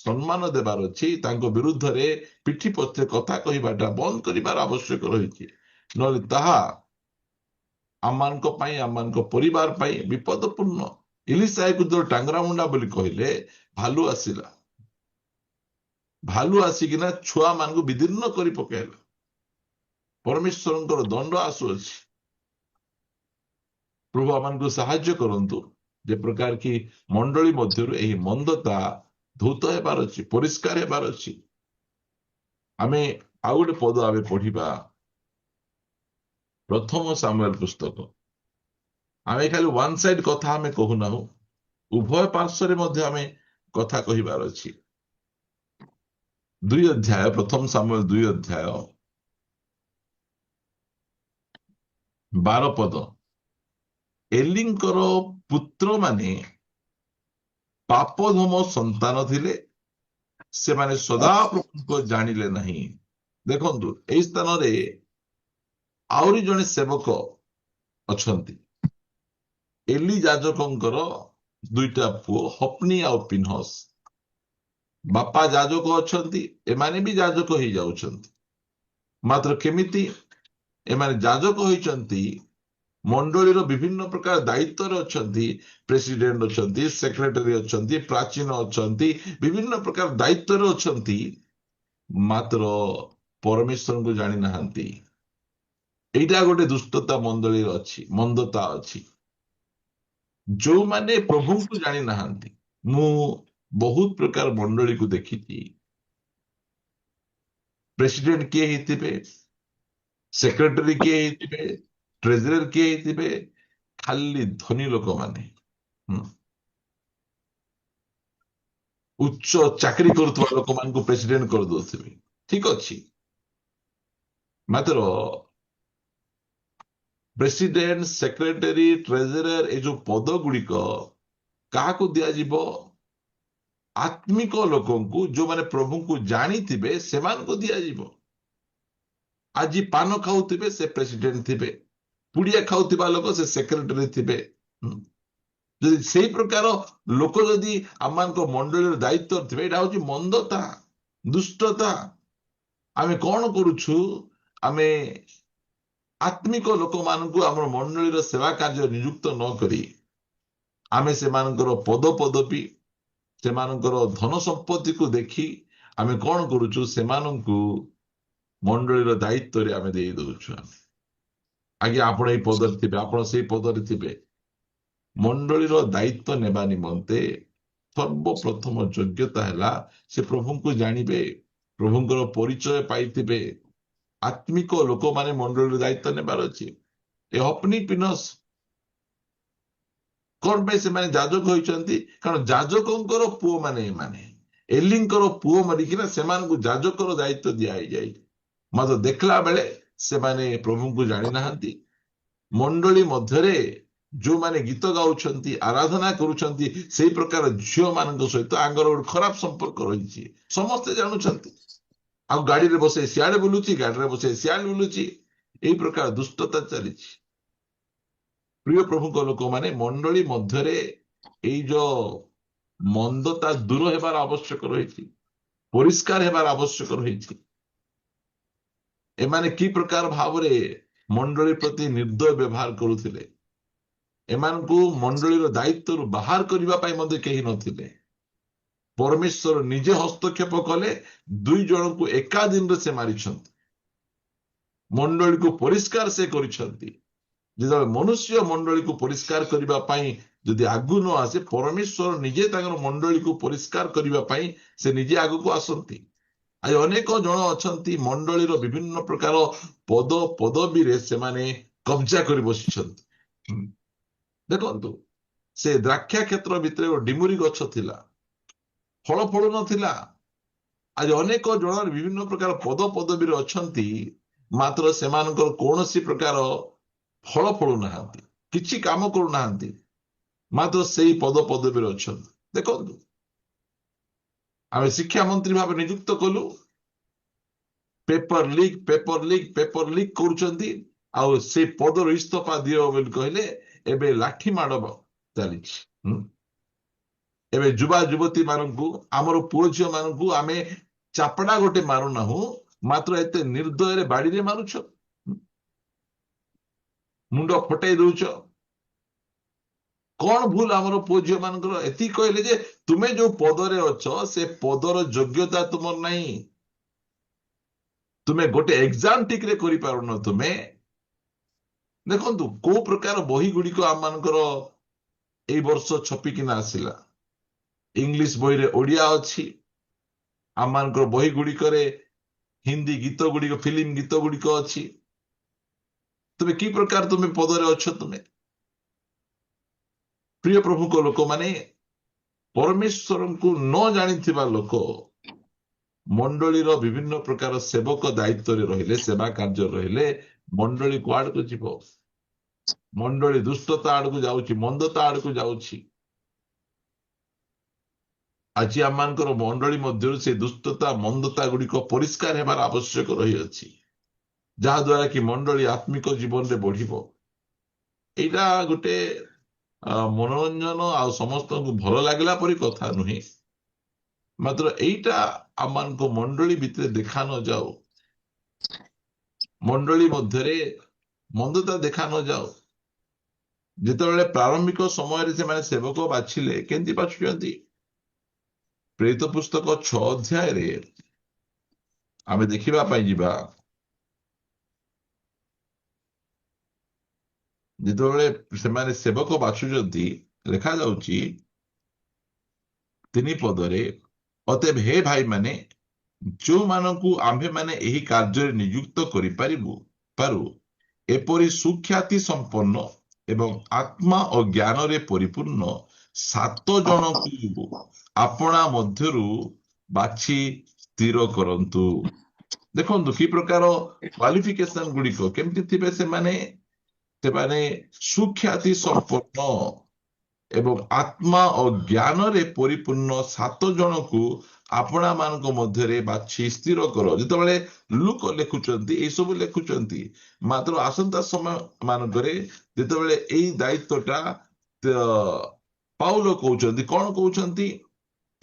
ସମ୍ମାନ ଦେବାର ଅଛି। ତାଙ୍କ ବିରୁଦ୍ଧରେ ପିଠି ପଛରେ କଥା କହିବାଟା ବନ୍ଦ କରିବାର ଆବଶ୍ୟକ ରହିଛି। ନହେଲେ ତାହା ଆମମାନଙ୍କ ପାଇଁ, ଆମମାନଙ୍କ ପରିବାର ପାଇଁ ବିପଦପୂର୍ଣ୍ଣ। ଇଲିଶାକୁ ଯୋଉ ଟାଙ୍ଗରା ମୁଣ୍ଡା ବୋଲି କହିଲେ, ଭାଲୁ ଆସିଲା। ଭାଲୁ ଆସିକିନା ଛୁଆ ମାନଙ୍କୁ ବିଦୀର୍ଣ୍ଣ କରି ପକାଇଲା। ପରମେଶ୍ୱରଙ୍କର ଦଣ୍ଡ ଆସୁଅଛି। ପ୍ରଭୁ ଆମମାନଙ୍କୁ ସାହାଯ୍ୟ କରନ୍ତୁ, ଯେ ପ୍ରକାର କି ମଣ୍ଡଳୀ ମଧ୍ୟରୁ ଏହି ମନ୍ଦତା ଧୌତ ହେବାର ଅଛି, ପରିଷ୍କାର ହେବାର ଅଛି। ଆମେ ଆଉ ଗୋଟେ ପଦ ଆମେ ପଢିବା, ପ୍ରଥମ ସାମୁଏଲ ପୁସ୍ତକ। ଆମେ ଖାଲି ୱାନ୍ ସାଇଡ କଥା ଆମେ କହୁନାହୁଁ, ଉଭୟ ପାର୍ଶ୍ୱରେ ମଧ୍ୟ ଆମେ କଥା କହିବାର ଅଛି। 2 ଅଧ୍ୟାୟ, ପ୍ରଥମ ସାମୁଏଲ 2 ଅଧ୍ୟାୟ 12 ପଦ। ଏଲିଙ୍କର ପୁତ୍ରମାନେ ପାପଧମ ସନ୍ତାନ ଥିଲେ, ସେମାନେ ସଦାପ୍ରଭୁଙ୍କ ଜାଣିଲେ ନାହିଁ। ଦେଖନ୍ତୁ, ଏଇ ସ୍ଥାନରେ ଆହୁରି ଜଣେ ସେବକ ଅଛନ୍ତି। ଏଲି ଯାଜକଙ୍କର 2ଟା ପୁଅ, ହପ୍ନି ଆଉ ପିନ୍ହସ। ବାପା ଯାଜକ ଅଛନ୍ତି, ଏମାନେ ବି ଯାଜକ ହେଇଯାଉଛନ୍ତି। ମାତ୍ର କେମିତି? ଏମାନେ ଯାଜକ ହୋଇଛନ୍ତି ମଣ୍ଡଳୀର ବିଭିନ୍ନ ପ୍ରକାର ଦାୟିତ୍ୱରେ ଅଛନ୍ତି। ପ୍ରେସିଡେଣ୍ଟ ଅଛନ୍ତି, ସେକ୍ରେଟାରୀ ଅଛନ୍ତି, ପ୍ରାଚୀନ ଅଛନ୍ତି, ବିଭିନ୍ନ ପ୍ରକାର ଦାୟିତ୍ୱରେ ଅଛନ୍ତି, ମାତ୍ର ପରମେଶ୍ୱରଙ୍କୁ ଜାଣି ନାହାନ୍ତି। ଏଇଟା ଗୋଟେ ଦୁଷ୍ଟତା ମଣ୍ଡଳୀରେ ଅଛି, ମନ୍ଦତା ଅଛି। ଯୋଉମାନେ ପ୍ରଭୁଙ୍କୁ ଜାଣି ନାହାନ୍ତି, ମୁଁ ବହୁତ ପ୍ରକାର ମଣ୍ଡଳୀକୁ ଦେଖିଛି। ପ୍ରେସିଡେଣ୍ଟ କିଏ ହେଇଥିବେ, ସେକ୍ରେଟାରୀ କିଏ ହେଇଥିବେ, ଟ୍ରେଜରର କିଏ ହେଇଥିବେ, ଖାଲି ଧନୀ ଲୋକମାନେ, ଉଚ୍ଚ ଚାକିରି କରୁଥିବା ଲୋକମାନଙ୍କୁ ପ୍ରେସିଡେଣ୍ଟ କରିଦଉଥିବେ। ଠିକ ଅଛି, ମାତ୍ର ପ୍ରେସିଡେଣ୍ଟ, ସେକ୍ରେଟାରୀ, ଟ୍ରେଜରର ଏଇ ଯୋଉ ପଦ ଗୁଡିକ କାହାକୁ ଦିଆଯିବ? ଆତ୍ମିକ ଲୋକଙ୍କୁ, ଯୋଉମାନେ ପ୍ରଭୁଙ୍କୁ ଜାଣିଥିବେ ସେମାନଙ୍କୁ ଦିଆଯିବ। ଆଜି ପାନ ଖାଉଥିବେ ସେ ପ୍ରେସିଡେଣ୍ଟ ଥିବେ, ପୁଡିଆ ଖାଉଥିବା ଲୋକ ସେ ସେକ୍ରେଟାରୀ ଥିବେ। ଯଦି ସେଇ ପ୍ରକାର ଲୋକ ଯଦି ଆମମାନଙ୍କ ମଣ୍ଡଳୀର ଦାୟିତ୍ୱ ଥିବେ, ଏଇଟା ହଉଛି ମନ୍ଦତା, ଦୁଷ୍ଟତା। ଆମେ କଣ କରୁଛୁ? ଆମେ ଆତ୍ମିକ ଲୋକମାନଙ୍କୁ ଆମର ମଣ୍ଡଳୀର ସେବା କାର୍ଯ୍ୟ ନିଯୁକ୍ତ ନ କରି ଆମେ ସେମାନଙ୍କର ପଦ ପଦବୀ, ସେମାନଙ୍କର ଧନ ସମ୍ପତ୍ତିକୁ ଦେଖି ଆମେ କଣ କରୁଛୁ? ସେମାନଙ୍କୁ ମଣ୍ଡଳୀର ଦାୟିତ୍ୱରେ ଆମେ ଦେଇ ଦଉଛୁ। ଆଜ୍ଞା ଆପଣ ଏଇ ପଦରେ ଥିବେ, ଆପଣ ସେଇ ପଦରେ ଥିବେ। ମଣ୍ଡଳୀର ଦାୟିତ୍ୱ ନେବା ନିମନ୍ତେ ସର୍ବପ୍ରଥମ ଯୋଗ୍ୟତା ହେଲା ସେ ପ୍ରଭୁଙ୍କୁ ଜାଣିବେ, ପ୍ରଭୁଙ୍କର ପରିଚୟ ପାଇଥିବେ। ଆତ୍ମିକ ଲୋକମାନେ ମଣ୍ଡଳୀର ଦାୟିତ୍ୱ ନେବାର ଅଛି। ଏ ହପନି ପିନସ୍ କଣ ପାଇଁ ସେମାନେ ଯାଜକ ହୋଇଛନ୍ତି? କାରଣ ଯାଜକଙ୍କର ପୁଅ ମାନେ ଏମାନେ, ଏଲିଙ୍କର ପୁଅ ମରିକିନା ସେମାନଙ୍କୁ ଯାଜକର ଦାୟିତ୍ୱ ଦିଆହେଇଯାଇଛି। ମାତ୍ର ଦେଖିଲା ବେଳେ ସେମାନେ ପ୍ରଭୁଙ୍କୁ ଜାଣିନାହାନ୍ତି। ମଣ୍ଡଳୀ ମଧ୍ୟରେ ଯୋଉମାନେ ଗୀତ ଗାଉଛନ୍ତି, ଆରାଧନା କରୁଛନ୍ତି, ସେଇ ପ୍ରକାର ଝିଅ ମାନଙ୍କ ସହିତ ଆଙ୍କର ଗୋଟେ ଖରାପ ସମ୍ପର୍କ ରହିଛି, ସମସ୍ତେ ଜାଣୁଛନ୍ତି। ଆଉ ଗାଡିରେ ବସେ ସିଆଡେ ବୁଲୁଛି, ଗାଡିରେ ବସେ ସିଆଡେ ବୁଲୁଛି, ଏଇ ପ୍ରକାର ଦୁଷ୍ଟତା ଚାଲିଛି। ପ୍ରିୟ ପ୍ରଭୁଙ୍କ ଲୋକମାନେ, ମଣ୍ଡଳୀ ମଧ୍ୟରେ ଏଇ ଯୋଉ ମନ୍ଦତା ଦୂର ହେବାର ଆବଶ୍ୟକ ରହିଛି, ପରିଷ୍କାର ହେବାର ଆବଶ୍ୟକ ରହିଛି। ଏମାନେ କି ପ୍ରକାର ଭାବରେ ମଣ୍ଡଳୀ ପ୍ରତି ନିର୍ଦ୍ଦୟ ବ୍ୟବହାର କରୁଥିଲେ। ଏମାନଙ୍କୁ ମଣ୍ଡଳୀର ଦାୟିତ୍ୱରୁ ବାହାର କରିବା ପାଇଁ ମଧ୍ୟ କେହି ନଥିଲେ। ପରମେଶ୍ୱର ନିଜେ ହସ୍ତକ୍ଷେପ କଲେ, 2 ଜଣଙ୍କୁ ଏକା ଦିନରେ ସେ ମାରିଛନ୍ତି। ମଣ୍ଡଳୀକୁ ପରିଷ୍କାର ସେ କରିଛନ୍ତି। ଯେତେବେଳେ ମନୁଷ୍ୟ ମଣ୍ଡଳୀକୁ ପରିଷ୍କାର କରିବା ପାଇଁ ଯଦି ଆଗକୁ ନ ଆସେ, ପରମେଶ୍ୱର ନିଜେ ତାଙ୍କର ମଣ୍ଡଳୀକୁ ପରିଷ୍କାର କରିବା ପାଇଁ ସେ ନିଜେ ଆଗକୁ ଆସନ୍ତି। ଆଜି ଅନେକ ଜଣ ଅଛନ୍ତି ମଣ୍ଡଳୀର ବିଭିନ୍ନ ପ୍ରକାର ପଦ ପଦବୀରେ ସେମାନେ କବ୍ଜା କରି ବସିଛନ୍ତି। ଦେଖନ୍ତୁ, ସେ ଦ୍ରାକ୍ଷା କ୍ଷେତ୍ର ଭିତରେ ଗୋଟେ ଡିମୁରି ଗଛ ଥିଲା, ଫଳ ଫଳୁ ନଥିଲା। ଆଜି ଅନେକ ଜଣ ବିଭିନ୍ନ ପ୍ରକାର ପଦ ପଦବୀରେ ଅଛନ୍ତି, ମାତ୍ର ସେମାନଙ୍କର କୌଣସି ପ୍ରକାର ଫଳ ଫଳୁନାହାନ୍ତି, କିଛି କାମ କରୁନାହାନ୍ତି, ମାତ୍ର ସେଇ ପଦ ପଦବୀରେ ଅଛନ୍ତି। ଦେଖନ୍ତୁ, ଆମେ ଶିକ୍ଷା ମନ୍ତ୍ରୀ ଭାବେ ନିଯୁକ୍ତ କଲୁ, paper leak paper leak paper leak କରୁଛନ୍ତି, ଆଉ ସେ ପଦରୁ ଇସ୍ତଫା ଦିଅ ବୋଲି କହିଲେ ଏବେ ଲାଠି ମାଡ ଚାଲିଛି। ଏବେ ଯୁବା ଯୁବତୀ ମାନଙ୍କୁ, ଆମର ପୁଅ ଝିଅ ମାନଙ୍କୁ ଆମେ ଚାପଡା ଗୋଟେ ମାରୁନାହୁଁ, ମାତ୍ର ଏତେ ନିର୍ଦ୍ଦୟରେ ବାଡିରେ ମାରୁଛ, ମୁଣ୍ଡ ଫଟେଇ ଦଉଛ। କଣ ଭୁଲ ଆମର ପୁଅ ଝିଅ ମାନଙ୍କର? ଏତିକି କହିଲେ ଯେ ତୁମେ ଯୋଉ ପଦରେ ଅଛ ସେ ପଦର ଯୋଗ୍ୟତା ତୁମର ନାହିଁ, ତୁମେ ଗୋଟେ ଏକ୍ସାମ ଠିକରେ କରିପାରୁନ। ତୁମେ ଦେଖନ୍ତୁ କୋଉ ପ୍ରକାର ବହି ଗୁଡିକ ଆମ ମାନଙ୍କର ଏଇ ବର୍ଷ ଛପିକିନା ଆସିଲା। ଇଂଲିଶ ବହିରେ ଓଡିଆ ଅଛି, ଆମ ମାନଙ୍କର ବହି ଗୁଡିକରେ ହିନ୍ଦୀ ଗୀତ ଗୁଡିକ, ଫିଲ୍ମ ଗୀତ ଗୁଡିକ ଅଛି। ତୁମେ କି ପ୍ରକାର ତୁମେ ପଦରେ ଅଛ? ତୁମେ ପ୍ରିୟ ପ୍ରଭୁଙ୍କ ଲୋକମାନେ, ପରମେଶ୍ୱରଙ୍କୁ ନ ଜାଣିଥିବା ଲୋକ ମଣ୍ଡଳୀର ବିଭିନ୍ନ ପ୍ରକାର ସେବକ ଦାୟିତ୍ୱରେ ରହିଲେ, ସେବା କାର୍ଯ୍ୟ ରହିଲେ, ମଣ୍ଡଳୀ କୁଆଡକୁ ଯିବ? ମଣ୍ଡଳୀ ଦୁଷ୍ଟତା ଆଡକୁ ଯାଉଛି, ମନ୍ଦତା ଆଡକୁ ଯାଉଛି। ଆଜି ଆମମାନଙ୍କର ମଣ୍ଡଳୀ ମଧ୍ୟରୁ ସେ ଦୁଷ୍ଟତା ମନ୍ଦତା ଗୁଡିକ ପରିଷ୍କାର ହେବାର ଆବଶ୍ୟକ ରହିଅଛି, ଯାହା ଦ୍ୱାରା କି ମଣ୍ଡଳୀ ଆତ୍ମିକ ଜୀବନରେ ବଢିବ। ଏଇଟା ଗୋଟେ ମନୋରଞ୍ଜନ ଆଉ ସମସ୍ତଙ୍କୁ ଭଲ ଲାଗିଲା ପରି କଥା ନୁହେଁ, ମାତ୍ର ଏଇଟା ଆମମାନଙ୍କ ମଣ୍ଡଳୀ ଭିତରେ ଦେଖା ନଯାଉ, ମଣ୍ଡଳୀ ମଧ୍ୟରେ ମନ୍ଦତା ଦେଖା ନଯାଉ। ଯେତେବେଳେ ପ୍ରାରମ୍ଭିକ ସମୟରେ ସେମାନେ ସେବକ ବାଛିଲେ, କେମିତି ବାଛୁଛନ୍ତି? ପ୍ରେରିତ ପୁସ୍ତକ 6 ଅଧ୍ୟାୟରେ ଆମେ ଦେଖିବା ପାଇଁ ଯିବା। ଯେତେବେଳେ ସେମାନେ ସେବକ ବାଛୁଛନ୍ତି, ଲେଖାଯାଉଛି 3 ପଦରେ, ଅତଏବ ହେ ଭାଇମାନେ, ଯେଉଁମାନଙ୍କୁ ଆମ୍ଭେମାନେ ଏହି କାର୍ଯ୍ୟରେ ନିଯୁକ୍ତ ପାରୁ, ଏପରି ସୁଖ୍ୟାତି ସମ୍ପନ୍ନ ଏବଂ ଆତ୍ମା ଓ ଜ୍ଞାନରେ ପରିପୂର୍ଣ୍ଣ 7 ଜଣଙ୍କୁ ଆପଣା ମଧ୍ୟରୁ ବାଛି ସ୍ଥିର କରନ୍ତୁ। ଦେଖନ୍ତୁ କି ପ୍ରକାର କ୍ୱାଲିଫିକେସନ ଗୁଡିକ କେମିତି ଥିବେ ସେମାନେ। ସେମାନେ ସୁଖ୍ୟାତି ସମ୍ପନ୍ନ ଏବଂ ଆତ୍ମା ଓ ଜ୍ଞାନରେ ପରିପୂର୍ଣ୍ଣ 7 ଜଣକୁ ଆପଣା ମାନଙ୍କ ମଧ୍ୟରେ ବାଛି ସ୍ଥିର କର। ଯେତେବେଳେ ଲୁକ ଲେଖୁଛନ୍ତି, ଏଇସବୁ ଲେଖୁଛନ୍ତି, ମାତ୍ର ଆସନ୍ତା ସମୟ ମାନଙ୍କରେ ଯେତେବେଳେ ଏଇ ଦାୟିତ୍ୱଟା ପାଉଲ କହୁଛନ୍ତି, କଣ କହୁଛନ୍ତି?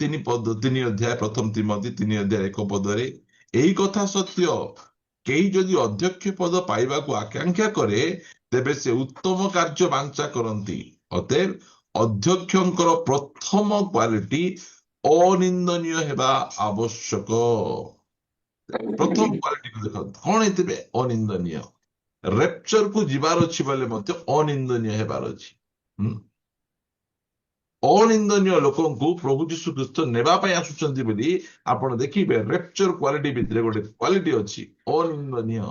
3 ଅଧ୍ୟାୟ, ପ୍ରଥମ ତିମୋଥୀ 3 ଅଧ୍ୟାୟ 1 ପଦରେ, ଏହି କଥା ସତ୍ୟ, କେହି ଯଦି ଅଧ୍ୟକ୍ଷ ପଦ ପାଇବାକୁ ଆକାଂକ୍ଷା କରେ, ତେବେ ସେ ଉତ୍ତମ କାର୍ଯ୍ୟ ବାଞ୍ଚା କରନ୍ତି। ଅତଏବ ଅଧ୍ୟକ୍ଷଙ୍କର ପ୍ରଥମ କ୍ୱାଲିଟି ଅନିନ୍ଦନୀୟ ହେବା ଆବଶ୍ୟକ। ପ୍ରଥମ କ୍ୱାଲିଟି ଦେଖନ୍ତୁ, କଣ ହେଇଥିବେ? ଅନିନ୍ଦନୀୟ। ରେପଚରକୁ ଯିବାର ଅଛି ବୋଲେ ମଧ୍ୟ ଅନିନ୍ଦନୀୟ ହେବାର ଅଛି। ଅନିନ୍ଦନୀୟ ଲୋକଙ୍କୁ ପ୍ରଭୁ ଯୀଶୁ ଖ୍ରୀଷ୍ଟ ନେବା ପାଇଁ ଆସୁଛନ୍ତି ବୋଲି ଆପଣ ଦେଖିବେ। ରେପଚର କ୍ୱାଲିଟି ଭିତରେ ଗୋଟେ କ୍ୱାଲିଟି ଅଛି, ଅନିନ୍ଦନୀୟ,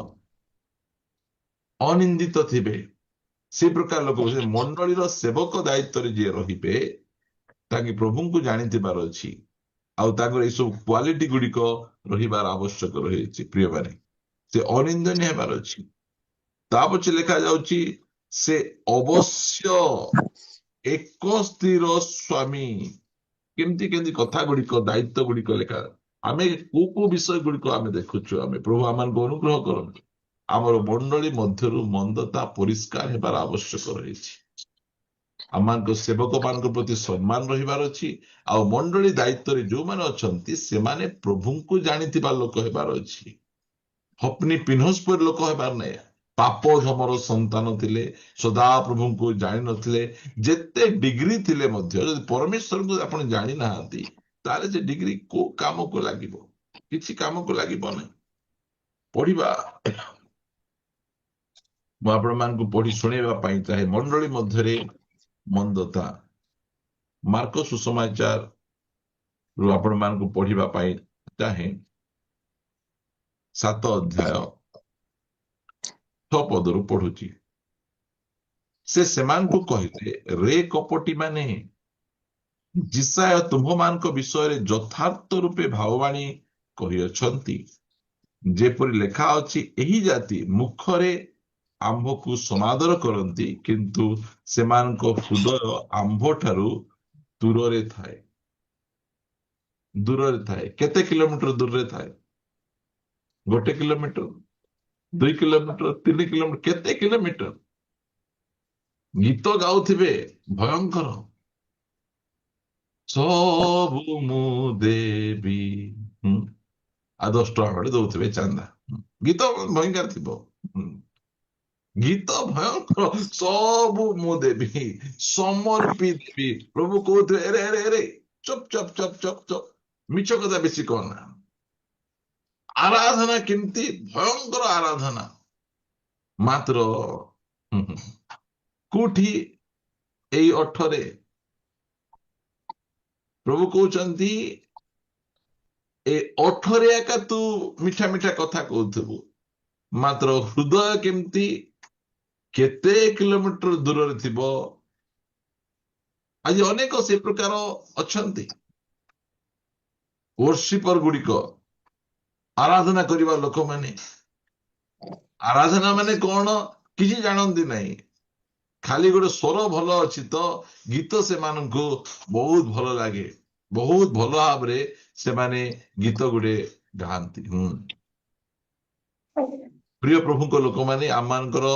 ଅନିନ୍ଦିତ ଥିବେ। ସେ ପ୍ରକାର ଲୋକ ମଣ୍ଡଳୀର ସେବକ ଦାୟିତ୍ୱରେ ଯିଏ ରହିବେ, ତାଙ୍କେ ପ୍ରଭୁଙ୍କୁ ଜାଣିଥିବାର ଅଛି, ଆଉ ତାଙ୍କର ଏଇସବୁ କ୍ୱାଲିଟି ଗୁଡିକ ରହିବାର ଆବଶ୍ୟକ ରହିଛି। ପ୍ରିୟମାନେ, ସେ ଅନିନ୍ଦନୀୟ ହେବାର ଅଛି। ତା ପଛେ ଲେଖାଯାଉଛି, ସେ ଅବଶ୍ୟ ଏକ ସ୍ଥିର ସ୍ୱାମୀ। କେମିତି କେମିତି କଥା ଗୁଡିକ, ଦାୟିତ୍ୱ ଗୁଡିକ ଲେଖା। ଆମେ କୋଉ ବିଷୟ ଗୁଡିକ ଆମେ ଦେଖୁଛୁ? ଆମେ ପ୍ରଭୁ ଆମମାନଙ୍କୁ ଅନୁଗ୍ରହ କରନ୍ତୁ। ଆମର ମଣ୍ଡଳୀ ମଧ୍ୟରୁ ମନ୍ଦତା ପରିଷ୍କାର ହେବାର ଆବଶ୍ୟକ ରହିଛି। ଆମମାନଙ୍କ ସେବକ ମାନଙ୍କ ପ୍ରତି ସମ୍ମାନ ରହିବାର ଅଛି, ଆଉ ମଣ୍ଡଳୀ ଦାୟିତ୍ୱରେ ଯୋଉମାନେ ଅଛନ୍ତି ସେମାନେ ପ୍ରଭୁଙ୍କୁ ଜାଣିଥିବା ଲୋକ ହେବାର ଅଛି। ହପ୍ନି ପିନ୍ହସ ପରି ଲୋକ ହେବାର ନାହିଁ। ପାପ ଧମର ସନ୍ତାନ ଥିଲେ, ସଦାପ୍ରଭୁଙ୍କୁ ଜାଣିନଥିଲେ, ଯେତେ ଡିଗ୍ରୀ ଥିଲେ ମଧ୍ୟ ଯଦି ପରମେଶ୍ୱରଙ୍କୁ ଆପଣ ଜାଣିନାହାନ୍ତି, ତାହେଲେ ସେ ଡିଗ୍ରୀ କୋଉ କାମକୁ ଲାଗିବ? କିଛି କାମକୁ ଲାଗିବ ନାହିଁ। ପଢିବା, ମୁଁ ଆପଣମାନଙ୍କୁ ପଢି ଶୁଣେଇବା ପାଇଁ ଚାହେଁ। ମଣ୍ଡଳୀ ମଧ୍ୟରେ ମନ୍ଦତା, ମାର୍କ ସୁସମାଚାର ରୁ ଆପଣମାନଙ୍କୁ ପଢିବା ପାଇଁ ଚାହେଁ। 7 ଅଧ୍ୟାୟ 6 ପଦରୁ ପଢୁଛି। ସେ ସେମାନଙ୍କୁ କହିଲେ, ରେ କପଟି ମାନେ, ଯିଶାୟ ତୁମ୍ଭମାନଙ୍କ ବିଷୟରେ ଯଥାର୍ଥ ରୂପେ ଭାବବାଣୀ କରିଅଛନ୍ତି। ଯେପରି ଲେଖା ଅଛି, ଏହି ଜାତି ମୁଖରେ ଆମ୍ଭକୁ ସମାଦର କରନ୍ତି, କିନ୍ତୁ ସେମାନଙ୍କ ହୃଦୟ ଆମ୍ଭଠାରୁ ଦୂରରେ ଥାଏ। ଦୂରରେ ଥାଏ। କେତେ କିଲୋମିଟର ଦୂରରେ ଥାଏ? 1 କିଲୋମିଟର, 2 କିଲୋମିଟର, 3 କିଲୋମିଟର, କେତେ କିଲୋମିଟର? ଗୀତ ଗାଉଥିବେ ଭୟଙ୍କର, ସବୁ ମୁଁ ଦେବି, ଆଉ 10 ଟଙ୍କା ଖଣ୍ଡେ ଦଉଥିବେ ଚାନ୍ଦା। ଗୀତ ଭୟଙ୍କର ଥିବ। ଗୀତ ଭୟଙ୍କର, ସବୁ ମୁଁ ଦେବି, ସମର୍ପି ଦେବି। ପ୍ରଭୁ କହୁଥିବେ, ଏରେ ଏରେ ଏରେ ଚୁପ ଚପ ଚପ ଚପ ଚପ, ମିଛ କଥା ବେଶୀ କହନା। ଆରାଧନା କେମିତି ଭୟଙ୍କର ଆରାଧନା। ମାତ୍ର କୋଉଠି? ଏଇ 8ରେ ପ୍ରଭୁ କହୁଛନ୍ତି, ଏ 8ରେ ଏକା ତୁ ମିଠା ମିଠା କଥା କହୁଥିବୁ, ମାତ୍ର ହୃଦୟ କେମିତି କେତେ କିଲୋମିଟର ଦୂରରେ ଥିବ। ଆଜି ଅନେକ ସେ ପ୍ରକାର ଅଛନ୍ତି ଓର୍ସିପର ଗୁଡିକ, ଆରାଧନା କରିବା ଲୋକମାନେ। ଆରାଧନା ମାନେ କଣ କିଛି ଜାଣନ୍ତି ନାହିଁ, ଖାଲି ଗୋଟେ ସ୍ୱର ଭଲ ଅଛି ତ ଗୀତ ସେମାନଙ୍କୁ ବହୁତ ଭଲ ଲାଗେ, ବହୁତ ଭଲ ଭାବରେ ସେମାନେ ଗୀତ ଗୁଡେ ଗାଆନ୍ତି। ପ୍ରିୟ ପ୍ରଭୁଙ୍କ ଲୋକମାନେ, ଆମମାନଙ୍କର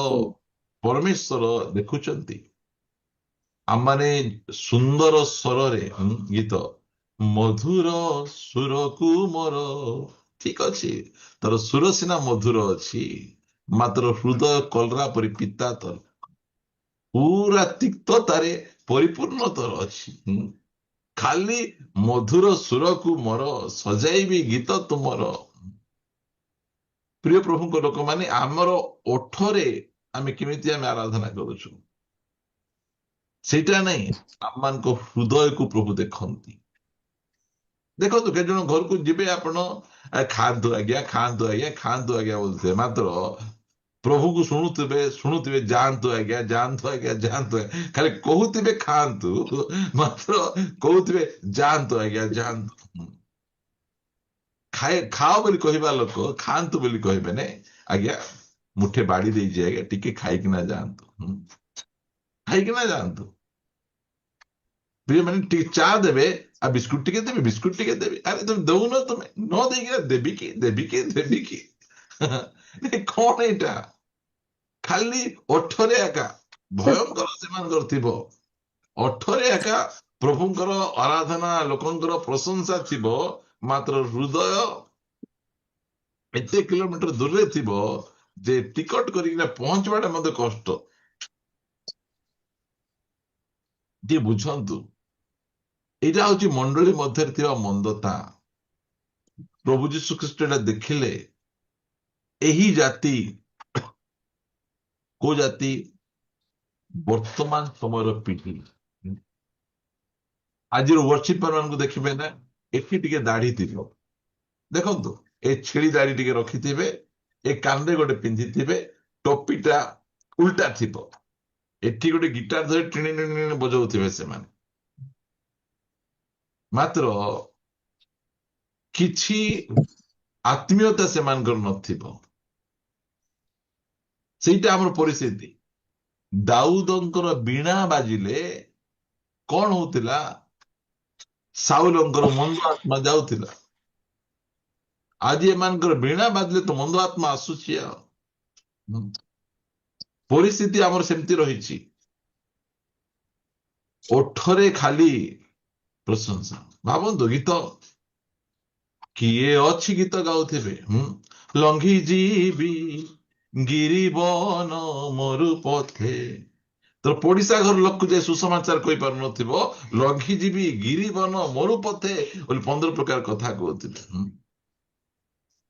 ପରମେଶ୍ୱର ଦେଖୁଛନ୍ତି। ଆମମାନେ ସୁନ୍ଦର ସ୍ୱରରେ ଗୀତ, ମଧୁର ସୁରକୁ ମୋର, ଠିକ ଅଛି, ତାର ସୁର ସିନା ମଧୁର ଅଛି, ମାତ୍ର ହୃଦୟ କଲରା ପରି ପିତା ତର। ପୁରା ତିକ୍ତତାରେ ପରିପୂର୍ଣ୍ଣତର ଅଛି। ଖାଲି ମଧୁର ସୁରକୁ ମୋର ସଜାଇବି ଗୀତ ତୁମର। ପ୍ରିୟ ପ୍ରଭୁଙ୍କ ଲୋକମାନେ, ଆମର ଓଠରେ ଆମେ କେମିତି ଆମେ ଆରାଧନା କରୁଛୁ ସେଇଟା ନାହିଁ, ଆମମାନଙ୍କ ହୃଦୟକୁ ପ୍ରଭୁ ଦେଖନ୍ତି। ଦେଖନ୍ତୁ, କେତେ ଜଣ ଘରକୁ ଯିବେ, ଆପଣ ଖାଆନ୍ତୁ ଆଜ୍ଞା, ଖାଆନ୍ତୁ ଆଜ୍ଞା, ଖାଆନ୍ତୁ ଆଜ୍ଞା ବୋଲୁଥିବେ, ମାତ୍ର ପ୍ରଭୁକୁ ଶୁଣୁଥିବେ ଶୁଣୁଥିବେ ଯାଆନ୍ତୁ ଆଜ୍ଞା, ଯାଆନ୍ତୁ ଆଜ୍ଞା, ଯାଆନ୍ତୁ ଆଜ୍ଞା। ଖାଲି କହୁଥିବେ ଖାଆନ୍ତୁ, ମାତ୍ର କହୁଥିବେ ଯାଆନ୍ତୁ ଆଜ୍ଞା, ଯାଆନ୍ତୁ। ଖାଅ ବୋଲି କହିବା ଲୋକ ଖାଆନ୍ତୁ ବୋଲି କହିବେନି। ଆଜ୍ଞା ମୁଠେ ବାଢି ଦେଇଛି ଆଜ୍ଞା, ଟିକେ ଖାଇକିନା ଯାଆନ୍ତୁ, ଖାଇକିନା ଯାଆନ୍ତୁ। ପ୍ରିୟମାନେ, ଟିକେ ଚା ଦେବେ, ଆଉ ବିସ୍କୁଟ ଟିକେ ଦେବେ, ବିସ୍କୁଟ ଟିକେ ଦେବେ। ଆରେ ତମେ ଦଉନ, ତମେ ନ ଦେଇକିନା ଦେବି କି ଦେବି କି ଦେବି କି? କଣ ଏଇଟା? ଖାଲି ଓଠରେ ଏକା ଭୟଙ୍କର ସେମାନଙ୍କର ଥିବ, ଓଠରେ ଏକା ପ୍ରଭୁଙ୍କର ଆରାଧନା, ଲୋକଙ୍କର ପ୍ରଶଂସା ଥିବ, ମାତ୍ର ହୃଦୟ ଏତେ କିଲୋମିଟର ଦୂରରେ ଥିବ ଯେ ଟିକଟ କରିକିନା ପହଞ୍ଚିବାଟା ମଧ୍ୟ କଷ୍ଟ। ଟିକେ ବୁଝନ୍ତୁ, ଏଇଟା ହଉଛି ମଣ୍ଡଳୀ ମଧ୍ୟରେ ଥିବା ମନ୍ଦତା। ପ୍ରଭୁ ଯୀଶୁ ଖ୍ରୀଷ୍ଟ ଏଟା ଦେଖିଲେ। ଏହି ଜାତି କୋଉ ଜାତି? ବର୍ତ୍ତମାନ ସମୟର ପିଢି। ଆଜିର ୱର୍ସିପର ମାନଙ୍କୁ ଦେଖିବେ ନା, ଏଠି ଟିକେ ଦାଢି ଥିବ, ଦେଖନ୍ତୁ, ଏ ଛେଳି ଦାଢି ଟିକେ ରଖିଥିବେ, ଏ କାନରେ ଗୋଟେ ପିନ୍ଧିଥିବେ, ଟୋପିଟା ଉଲ୍ଟା ଥିବ, ଏଠି ଗୋଟେ ଗିଟାର ଧରି ଟିଣି ଟିଣି ବଜାଉଥିବେ ସେମାନେ, ମାତ୍ର କିଛି ଆତ୍ମୀୟତା ସେମାନଙ୍କର ନଥିବ। ସେଇଟା ଆମର ପରିସ୍ଥିତି। ଦାଉଦଙ୍କର ବୀଣା ବାଜିଲେ କଣ ହଉଥିଲା? ସାଉଲଙ୍କର ମନ୍ଦ ଆତ୍ମା ଯାଉଥିଲା। ଆଜି ଏମାନଙ୍କର ବୀଣା ବାଜିଲେ ତ ମନ୍ଦ ଆତ୍ମା ଆସୁଛି। ଆଉ ପରିସ୍ଥିତି ଆମର ସେମିତି ରହିଛି। ଓଠରେ ଖାଲି ପ୍ରଶଂସା। ଭାବନ୍ତୁ, ଗୀତ କିଏ ଅଛି ଗୀତ ଗାଉଥିବେ, ଲଙ୍ଘି ଯିବି ଗିରିବନ ମରୁ ପଥେ। ତ ପଡିଶା ଘର ଲୋକକୁ ଯାଇ ସୁସମାଚାର କହିପାରୁନଥିବ, ଲଙ୍ଘିଯିବି ଗିରିବନ ମରୁ ପଥେ ବୋଲି 15 ପ୍ରକାର କଥା କହୁଥିବେ।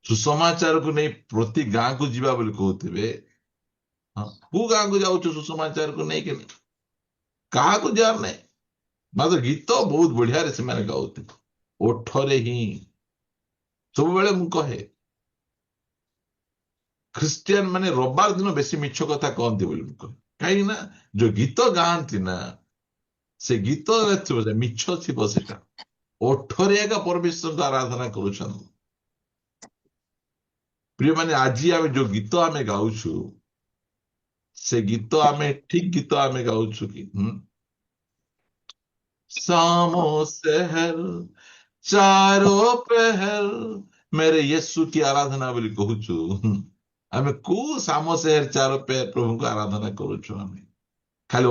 ସୁସମାଚାରକୁ ନେଇ ପ୍ରତି ଗାଁକୁ ଯିବା ବୋଲି କହୁଥିବେ। କୋଉ ଗାଁକୁ ଯାଉଛୁ ସୁସମାଚାରକୁ ନେଇକି? କାହାକୁ ଯିବାର ନାହିଁ, ମାତ୍ର ଗୀତ ବହୁତ ବଢିଆରେ ସେମାନେ ଗାଉଥିବେ, ଓଠରେ ହିଁ। ସବୁବେଳେ ମୁଁ କହେ, ଖ୍ରୀଷ୍ଟିଆନ ମାନେ ରବିବାର ଦିନ ବେଶୀ ମିଛ କଥା କହନ୍ତି ବୋଲି ମୁଁ କହେ। କାହିଁକି ନା ଯୋଉ ଗୀତ ଗାଆନ୍ତି ନା, ସେ ଗୀତ ଥିବ, ସେ ମିଛ ଥିବ, ସେଟା ଓଠରେ ଏକା ପରମେଶ୍ୱରଙ୍କୁ ଆରାଧନା କରୁଛନ୍ତି। ପ୍ରିୟମାନେ, ଆଜି ଆମେ ଯୋଉ ଗୀତ ଆମେ ଗାଉଛୁ, ସେ ଗୀତ ଆମେ ଠିକ ଗୀତ ଆମେ ଗାଉଛୁ କି? सामो शहर चारों पहर मेरे यीशु की आराधना ବୋଲି କହୁଛୁ। ଆମେ କୋଉ ସାମ ସେହର ଚାର ପେହର ପ୍ରଭୁଙ୍କୁ ଆରାଧନା କରୁଛୁ? ଆମେ ଖାଲି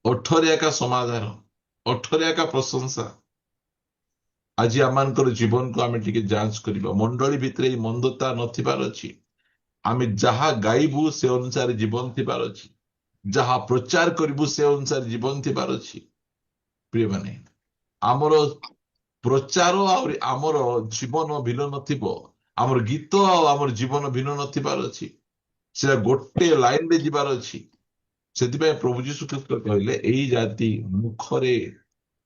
ଓଠରେ ଏକା ସମାଧାନ, ଓଠରେ ଏକା ପ୍ରଶଂସା। ଆଜି ଆମମାନଙ୍କର ଜୀବନକୁ ଆମେ ଟିକେ ଯାଞ୍ଚ କରିବା। ମଣ୍ଡଳୀ ଭିତରେ ଏଇ ମନ୍ଦତା ନଥିବାର ଅଛି। ଆମେ ଯାହା ଗାଇବୁ ସେ ଅନୁସାରେ ଜୀବନ ଥିବାର ଅଛି, ଯାହା ପ୍ରଚାର କରିବୁ ସେ ଅନୁସାରେ ଜୀବନ ଥିବାର ଅଛି। ପ୍ରିୟମାନେ, ଆମର ପ୍ରଚାର ଆଉ ଆମର ଜୀବନ ଭିନ୍ନ ନଥିବ। ଆମର ଗୀତ ଆଉ ଆମର ଜୀବନ ଭିନ୍ନ ନଥିବାର ଅଛି। ସେଟା ଗୋଟେ ଲାଇନରେ ଯିବାର ଅଛି। ସେଥିପାଇଁ ପ୍ରଭୁ ଯୀଶୁ ଖ୍ରୀଷ୍ଟ କହିଲେ, ଏଇ ଜାତି ମୁଖରେ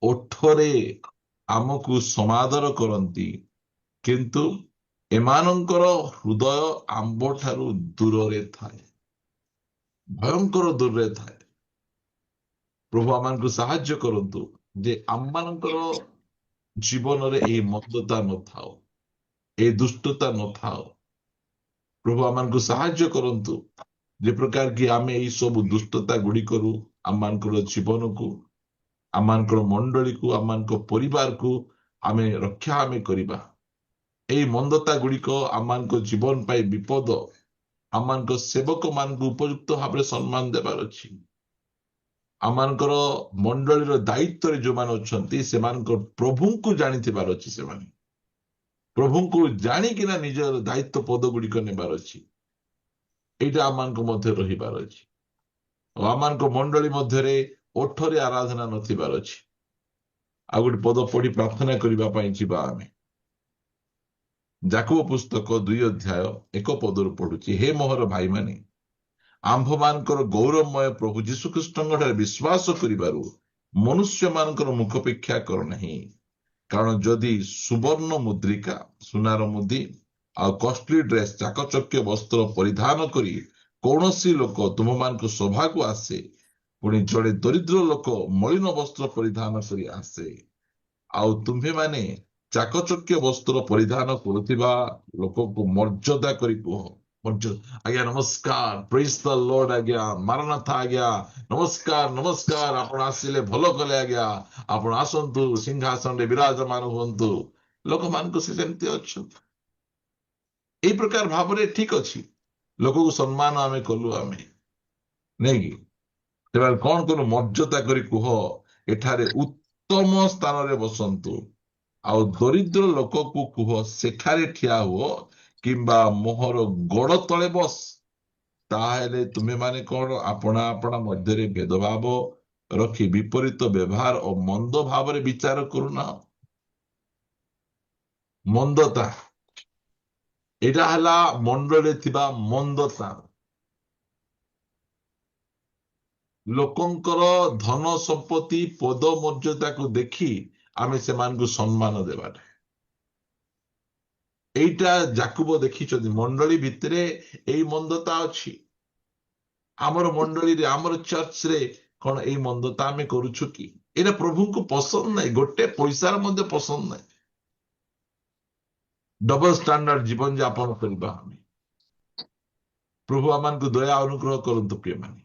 ଓଠରେ ଆମକୁ ସମାଦର କରନ୍ତି, କିନ୍ତୁ ଏମାନଙ୍କର ହୃଦୟ ଆମ୍ବ ଠାରୁ ଦୂରରେ ଥାଏ, ଭୟଙ୍କର ଦୂରରେ ଥାଏ। ପ୍ରଭୁ ଆମମାନଙ୍କୁ ସାହାଯ୍ୟ କରନ୍ତୁ ଯେ ଆମମାନଙ୍କର ଜୀବନରେ ଏହି ମନ୍ଦତା ନଥାଉ, ଏହି ଦୁଷ୍ଟତା ନଥାଉ। ପ୍ରଭୁ ଆମମାନଙ୍କୁ ସାହାଯ୍ୟ କରନ୍ତୁ ଯେ ପ୍ରକାର କି ଆମେ ଏଇ ସବୁ ଦୁଷ୍ଟତା ଗୁଡିକରୁ ଆମମାନଙ୍କର ଜୀବନକୁ, ଆମମାନଙ୍କର ମଣ୍ଡଳୀକୁ, ଆମମାନଙ୍କ ପରିବାରକୁ ଆମେ ରକ୍ଷା କରିବା। ଏଇ ମନ୍ଦତା ଗୁଡିକ ଆମମାନଙ୍କ ଜୀବନ ପାଇଁ ବିପଦ। ଆମମାନଙ୍କ ସେବକ ମାନଙ୍କୁ ଉପଯୁକ୍ତ ଭାବରେ ସମ୍ମାନ ଦେବାର ଅଛି। ଆମମାନଙ୍କର ମଣ୍ଡଳୀର ଦାୟିତ୍ୱରେ ଯୋଉମାନେ ଅଛନ୍ତି, ସେମାନଙ୍କ ପ୍ରଭୁଙ୍କୁ ଜାଣିଥିବାର ଅଛି। ସେମାନେ ପ୍ରଭୁଙ୍କୁ ଜାଣିକିନା ନିଜର ଦାୟିତ୍ୱ ପଦ ଗୁଡିକ ନେବାର ଅଛି। ଏଇଟା ଆମମାନଙ୍କ ମଧ୍ୟରେ ରହିବାର ଅଛି। ଆମ ମଣ୍ଡଳୀ ମଧ୍ୟରେ ଓଠରେ ଆରାଧନା ନଥିବାର ଅଛି। ଆଉ ଗୋଟେ ପଦ ପଢି ପ୍ରାର୍ଥନା କରିବା ପାଇଁ ଯିବା ଆମେ। ଯାକୁବ ପୁସ୍ତକ 2 ଅଧ୍ୟାୟ 1 ପଦରୁ ପଢୁଛି। ହେ ମୋହର ଭାଇମାନେ, ଆମ୍ଭମାନଙ୍କର ଗୌରବମୟ ପ୍ରଭୁ ଯୀଶୁଖ୍ରୀଷ୍ଟଙ୍କ ଠାରେ ବିଶ୍ୱାସ କରିବାରୁ ମନୁଷ୍ୟମାନଙ୍କର ମୁଖପେକ୍ଷା କର ନାହିଁ। କାରଣ ଯଦି ସୁବର୍ଣ୍ଣ ମୁଦ୍ରିକା, ସୁନାର ମୁଦି ଆଉ କଷ୍ଟଲି ଡ୍ରେସ, ଚାକଚକ୍ୟ ବସ୍ତ୍ର ପରିଧାନ କରି କୌଣସି ଲୋକ ତୁମମାନଙ୍କ ସଭାକୁ ଆସେ, ପୁଣି ଜଣେ ଦରିଦ୍ର ଲୋକ ମଳିନ ବସ୍ତ୍ର ପରିଧାନ କରି ଆସେ, ଆଉ ତୁମ୍ଭେମାନେ ଚାକଚକ୍ୟ ବସ୍ତ୍ର ପରିଧାନ କରୁଥିବା ଲୋକକୁ ମର୍ଯ୍ୟାଦା କରି କୁହ, ଆଜ୍ଞା ନମସ୍କାର, ପ୍ରେଜ୍ ଦ ଲର୍ଡ, ଆଜ୍ଞା ମାରନାଥା, ଆଜ୍ଞା ନମସ୍କାର ନମସ୍କାର, ଆପଣ ଆସିଲେ ଭଲ କଲେ ଆଜ୍ଞା, ଆପଣ ଆସନ୍ତୁ ସିଂହାସନରେ ବିରାଜମାନ ହୁଅନ୍ତୁ। ଲୋକମାନଙ୍କୁ ସେ ସେମିତି ଅଛନ୍ତି। ଏଇ ପ୍ରକାର ଭାବରେ ଠିକ ଅଛି, ଲୋକକୁ ସମ୍ମାନ ଆମେ କଲୁ, ଆମେ ନାଇକି ସେମାନେ କଣ କଲୁ, ମର୍ଯ୍ୟାଦା କରି କୁହ ଏଠାରେ ଉତ୍ତମ ସ୍ଥାନରେ ବସନ୍ତୁ, ଆଉ ଦରିଦ୍ର ଲୋକକୁ କୁହ ସେଠାରେ ଠିଆ ହୁଅ, କିମ୍ବା ମୋହର ଗୋଡ ତଳେ ବସ। ତାହେଲେ ତୁମେମାନେ କଣ ଆପଣା ଆପଣା ମଧ୍ୟରେ ଭେଦଭାବ ରଖି ବିପରୀତ ବ୍ୟବହାର ଓ ମନ୍ଦ ଭାବରେ ବିଚାର କରୁନାହ। ମନ୍ଦତା, ଏଇଟା ହେଲା ମଣ୍ଡଳରେ ଥିବା ମନ୍ଦତା। ଲୋକଙ୍କର ଧନ ସମ୍ପତ୍ତି ପଦ ମର୍ଯ୍ୟାଦାକୁ ଦେଖି ଆମେ ସେମାନଙ୍କୁ ସମ୍ମାନ ଦେବାଟା, ଏଇଟା ଯାକୁବ ଦେଖିଛନ୍ତି। ମଣ୍ଡଳୀ ଭିତରେ ଏଇ ମନ୍ଦତା ଅଛି। ଆମର ମଣ୍ଡଳୀରେ, ଆମର ଚର୍ଚ୍ଚରେ କଣ ଏଇ ମନ୍ଦତା ଆମେ କରୁଛୁ କି? ଏଇଟା ପ୍ରଭୁଙ୍କୁ ପସନ୍ଦ ନାହିଁ, ଗୋଟେ ପଇସାର ମଧ୍ୟ ପସନ୍ଦ ନାହିଁ। ଡବଲ ଷ୍ଟାଣ୍ଡାର୍ଡ ଜୀବନ ଯାପନ କରିବା ଆମେ। ପ୍ରଭୁ ଆମମାନଙ୍କୁ ଦୟା ଅନୁଗ୍ରହ କରନ୍ତୁ ପ୍ରିୟମାନେ।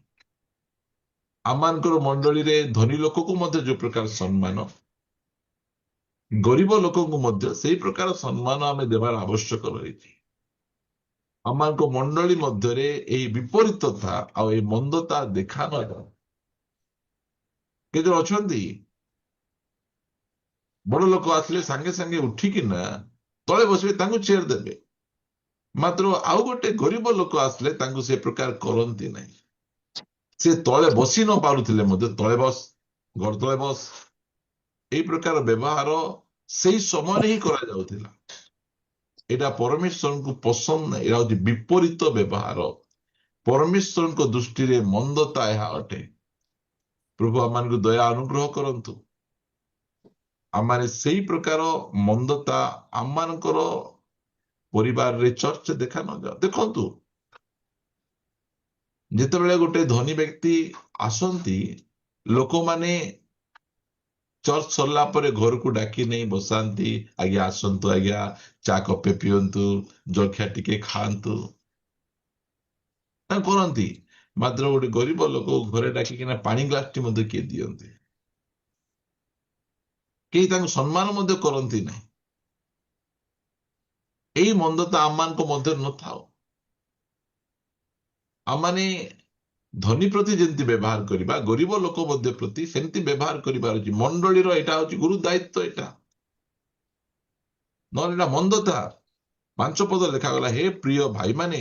ଆମମାନଙ୍କର ମଣ୍ଡଳୀରେ ଧନୀ ଲୋକକୁ ମଧ୍ୟ ଯୋଉ ପ୍ରକାର ସମ୍ମାନ, ଗରିବ ଲୋକଙ୍କୁ ମଧ୍ୟ ସେଇ ପ୍ରକାର ସମ୍ମାନ ଆମେ ଦେବାର ଆବଶ୍ୟକ ରହିଛି। ଆମମାନଙ୍କ ମଣ୍ଡଳୀ ମଧ୍ୟରେ ଏହି ବିପରୀତତା ଆଉ ଏହି ମନ୍ଦତା ଦେଖା ନଯାଉ। କେତେ ଅଛନ୍ତି ବଡ ଲୋକ ଆସିଲେ ସାଙ୍ଗେ ସାଙ୍ଗେ ଉଠିକିନା ତଳେ ବସିବେ, ତାଙ୍କୁ ଚେୟାର ଦେବେ, ମାତ୍ର ଆଉ ଗୋଟେ ଗରିବ ଲୋକ ଆସିଲେ ତାଙ୍କୁ ସେ ପ୍ରକାର କରନ୍ତି ନାହିଁ। ସେ ତଳେ ବସି ନ ପାରୁଥିଲେ ମଧ୍ୟ ତଳେ ବସ, ଘର ତଳେ ବସ, ଏଇ ପ୍ରକାର ବ୍ୟବହାର ସେଇ ସମୟରେ ହିଁ କରାଯାଉଥିଲା। ଏଇଟା ପରମେଶ୍ୱରଙ୍କୁ ପସନ୍ଦ ନାହିଁ, ଏଇଟା ହଉଛି ବିପରୀତ ବ୍ୟବହାର। ପରମେଶ୍ୱରଙ୍କ ଦୃଷ୍ଟିରେ ମନ୍ଦତା ଏହା ଅଟେ। ପ୍ରଭୁ ଆମମାନଙ୍କୁ ଦୟା ଅନୁଗ୍ରହ କରନ୍ତୁ। ଆମମାନେ ସେଇ ପ୍ରକାର ମନ୍ଦତା ଆମମାନଙ୍କର ପରିବାରରେ, ଚର୍ଚ୍ଚ ଦେଖା ନଯାଉ। ଦେଖନ୍ତୁ, ଯେତେବେଳେ ଗୋଟେ ଧନୀ ବ୍ୟକ୍ତି ଆସନ୍ତି, ଲୋକମାନେ ଚର୍ଚ୍ଚ ସରିଲା ପରେ ଘରକୁ ଡାକି ନେଇ ବସାନ୍ତି, ଆଜ୍ଞା ଆସନ୍ତୁ, ଆଜ୍ଞା ଚା କପେ ପିଅନ୍ତୁ, ଜଳଖିଆ ଟିକେ ଖାଆନ୍ତୁ, ତାଙ୍କୁ କରନ୍ତି। ମାତ୍ର ଗୋଟେ ଗରିବ ଲୋକ ଘରେ ଡାକିକିନା ପାଣି ଗ୍ଲାସଟି ମଧ୍ୟ କିଏ ଦିଅନ୍ତି, କେହି ତାଙ୍କୁ ସମ୍ମାନ ମଧ୍ୟ କରନ୍ତି ନାହିଁ। ଏଇ ମନ୍ଦତା ଆମମାନଙ୍କ ମଧ୍ୟରେ ନଥାଉ। ଆମମାନେ ଧନୀ ପ୍ରତି ଯେମିତି ବ୍ୟବହାର କରିବା, ଗରିବ ଲୋକ ମଧ୍ୟ ପ୍ରତି ସେମିତି ବ୍ୟବହାର କରିବାର ଅଛି। ମଣ୍ଡଳୀର ଏଇଟା ହଉଛି ଗୁରୁ ଦାୟିତ୍ୱ, ଏଇଟା ନହେଲେ ଏଇଟା ମନ୍ଦତା। 5 ପଦ ଲେଖାଗଲା, ହେ ପ୍ରିୟ ଭାଇମାନେ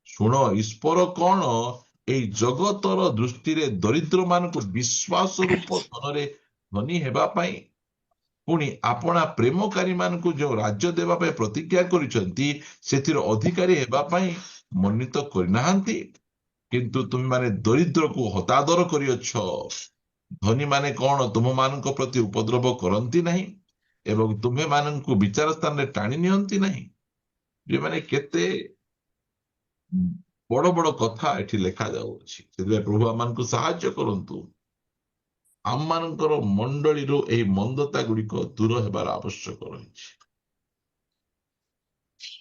ଶୁଣ, ଈଶ୍ୱର କଣ ଏଇ ଜଗତର ଦୃଷ୍ଟିରେ ଦରିଦ୍ର ମାନଙ୍କୁ ବିଶ୍ୱାସ ରୂପ ଧନରେ ଧନୀ ହେବା ପାଇଁ, ପୁଣି ଆପଣା ପ୍ରେମକାରୀ ମାନଙ୍କୁ ଯେଉଁ ରାଜ୍ୟ ଦେବା ପାଇଁ ପ୍ରତିଜ୍ଞା କରିଛନ୍ତି, ସେଥିର ଅଧିକାରୀ ହେବା ପାଇଁ ମନୋନୀତ କରିନାହାନ୍ତି। କିନ୍ତୁ ତୁମେମାନେ ଦରିଦ୍ରକୁ ହତାଦର କରିଅଛ। ଧନୀ ମାନେ କଣ ତୁମମାନଙ୍କ ପ୍ରତି ଉପଦ୍ରବ କରନ୍ତି ନାହିଁ, ଏବଂ ତୁମେମାନଙ୍କୁ ବିଚାର ସ୍ଥାନରେ ଟାଣି ନିଅନ୍ତି ନାହିଁ? ଯେଉଁମାନେ କେତେ ବଡ ବଡ କଥା ଏଠି ଲେଖାଯାଉଅଛି। ସେଥିପାଇଁ ପ୍ରଭୁ ଆମମାନଙ୍କୁ ସାହାଯ୍ୟ କରନ୍ତୁ। ଆମମାନଙ୍କର ମଣ୍ଡଳୀରୁ ଏହି ମନ୍ଦତା ଗୁଡିକ ଦୂର ହେବାର ଆବଶ୍ୟକ ରହିଛି।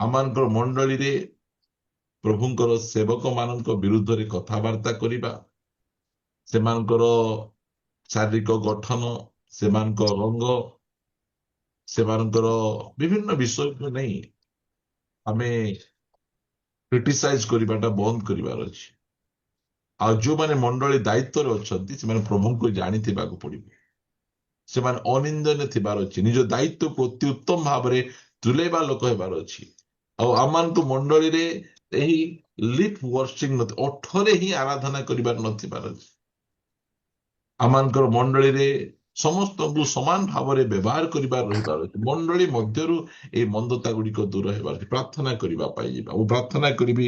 ଆମମାନଙ୍କର ମଣ୍ଡଳୀରେ ପ୍ରଭୁଙ୍କର ସେବକ ମାନଙ୍କ ବିରୁଦ୍ଧରେ କଥାବାର୍ତ୍ତା କରିବା, ସେମାନଙ୍କର ଶାରୀରିକ ଗଠନ, ସେମାନଙ୍କ ରଙ୍ଗ, ସେମାନଙ୍କର ବିଭିନ୍ନ ବିଷୟକୁ ନେଇ ଆମେ କ୍ରିଟିସାଇଜ କରିବାଟା ବନ୍ଦ କରିବାର ଅଛି। ଆଉ ଯୋଉମାନେ ମଣ୍ଡଳୀ ଦାୟିତ୍ୱରେ ଅଛନ୍ତି, ସେମାନେ ପ୍ରଭୁଙ୍କୁ ଜାଣିଥିବାକୁ ପଡିବ। ସେମାନେ ଅନିନ୍ଦନୀୟ ଥିବାର ଅଛି, ନିଜ ଦାୟିତ୍ୱକୁ ଅତି ଉତ୍ତମ ଭାବରେ ତୁଲେଇବା ଲୋକ ହେବାର ଅଛି। ଆଉ ଆମମାନଙ୍କୁ ମଣ୍ଡଳୀରେ ଏହି ଲିପ୍ ୱାର୍ସିଂ, ଓଠରେ ହିଁ ଆରାଧନା କରିବାର ନଥିବାର ଅଛି। ଆମମାନଙ୍କର ମଣ୍ଡଳୀରେ ସମସ୍ତଙ୍କୁ ସମାନ ଭାବରେ ବ୍ୟବହାର କରିବାର ରହିବାର ଅଛି। ମଣ୍ଡଳୀ ମଧ୍ୟରୁ ଏଇ ମନ୍ଦତା ଗୁଡ଼ିକ ଦୂର ହେବାର ଅଛି। ପ୍ରାର୍ଥନା କରିବା ପାଇଁ ଯିବା। ମୁଁ ପ୍ରାର୍ଥନା କରିବି,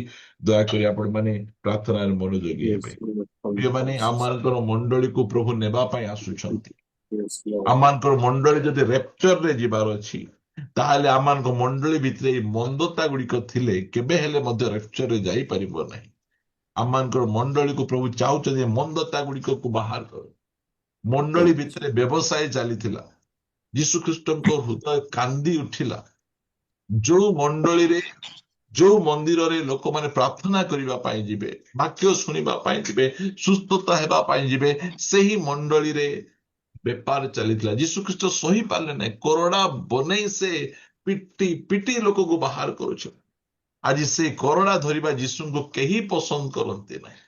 ଦୟାକରି ଆପଣ ମାନେ ପ୍ରାର୍ଥନାରେ ମନୋଯୋଗୀ
Yes,
ହେବେ।
Lord. Thank
ପ୍ରିୟମାନେ,
you, Jesus.
ଆମମାନଙ୍କର ମଣ୍ଡଳୀକୁ ପ୍ରଭୁ ନେବା ପାଇଁ ଆସୁଛନ୍ତି।
Yes, Lord.
ଆମମାନଙ୍କର ମଣ୍ଡଳୀ ଯଦି ରେପ୍ଚରରେ ଯିବାର ଅଛି, ତାହେଲେ ଆମମାନଙ୍କ ମଣ୍ଡଳୀ ଭିତରେ ଏଇ ମନ୍ଦତା ଗୁଡ଼ିକ ଥିଲେ କେବେ ହେଲେ ମଧ୍ୟ ରେପ୍ଚରରେ ଯାଇପାରିବ ନାହିଁ। ଆମମାନଙ୍କର ମଣ୍ଡଳୀକୁ ପ୍ରଭୁ ଚାହୁଁଛନ୍ତି ଏ ମନ୍ଦତା ଗୁଡ଼ିକକୁ ବାହାର କର। ମଣ୍ଡଳୀ ଭିତରେ ବ୍ୟବସାୟ ଚାଲିଥିଲା। ଯୀଶୁ ଖ୍ରୀଷ୍ଟଙ୍କ ହୃଦୟ କାନ୍ଦି ଉଠିଲା। ଯୋଉ ମଣ୍ଡଳୀରେ, ଯୋଉ ମନ୍ଦିରରେ ଲୋକମାନେ ପ୍ରାର୍ଥନା କରିବା ପାଇଁ ଯିବେ, ବାକ୍ୟ ଶୁଣିବା ପାଇଁ ଯିବେ, ସୁସ୍ଥତା ହେବା ପାଇଁ ଯିବେ, ସେହି ମଣ୍ଡଳୀରେ ବେପାର ଚାଲିଥିଲା। ଯୀଶୁ ଖ୍ରୀଷ୍ଟ ସହି ପାରିଲେ ନାହିଁ। କରୋନା ବନେଇ ସେ ପିଟି ପିଟି ଲୋକକୁ ବାହାର କରୁଛନ୍ତି। ଆଜି ସେ କରୋନା ଧରିବା ଯୀଶୁଙ୍କୁ କେହି ପସନ୍ଦ କରନ୍ତି ନାହିଁ।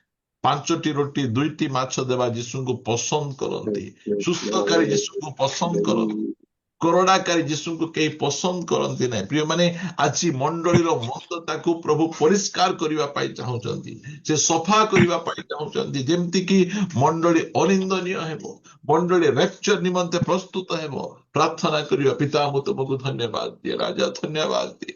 5ଟି ରୋଟି 2ଟି ମାଛ ଦେବା ଯୀଶୁଙ୍କୁ ପସନ୍ଦ କରନ୍ତି।
Yes,
ସୁସ୍ଥକାରୀ
Lord.
ଯୀଶୁଙ୍କୁ ପସନ୍ଦ କରନ୍ତି।
Hallelujah.
କରୋନାକାରୀ ଯୀଶୁଙ୍କୁ କେହି ପସନ୍ଦ କରନ୍ତି ନାହିଁ। ପ୍ରିୟମାନେ, ଆଜି ମଣ୍ଡଳୀର ମନ୍ଦତାକୁ ପ୍ରଭୁ ପରିଷ୍କାର କରିବା ପାଇଁ ଚାହୁଁଛନ୍ତି। ସେ ସଫା କରିବା ପାଇଁ ଚାହୁଁଛନ୍ତି, ଯେମିତିକି ମଣ୍ଡଳୀ ଅନିନ୍ଦନୀୟ ହେବ, ମଣ୍ଡଳୀ ରେପ୍ଚର ନିମନ୍ତେ ପ୍ରସ୍ତୁତ ହେବ। ପ୍ରାର୍ଥନା କରିବା। ପିତା, ମୁଁ ତୁମକୁ ଧନ୍ୟବାଦ ଦିଏ। ରାଜା, ଧନ୍ୟବାଦ ଦିଏ।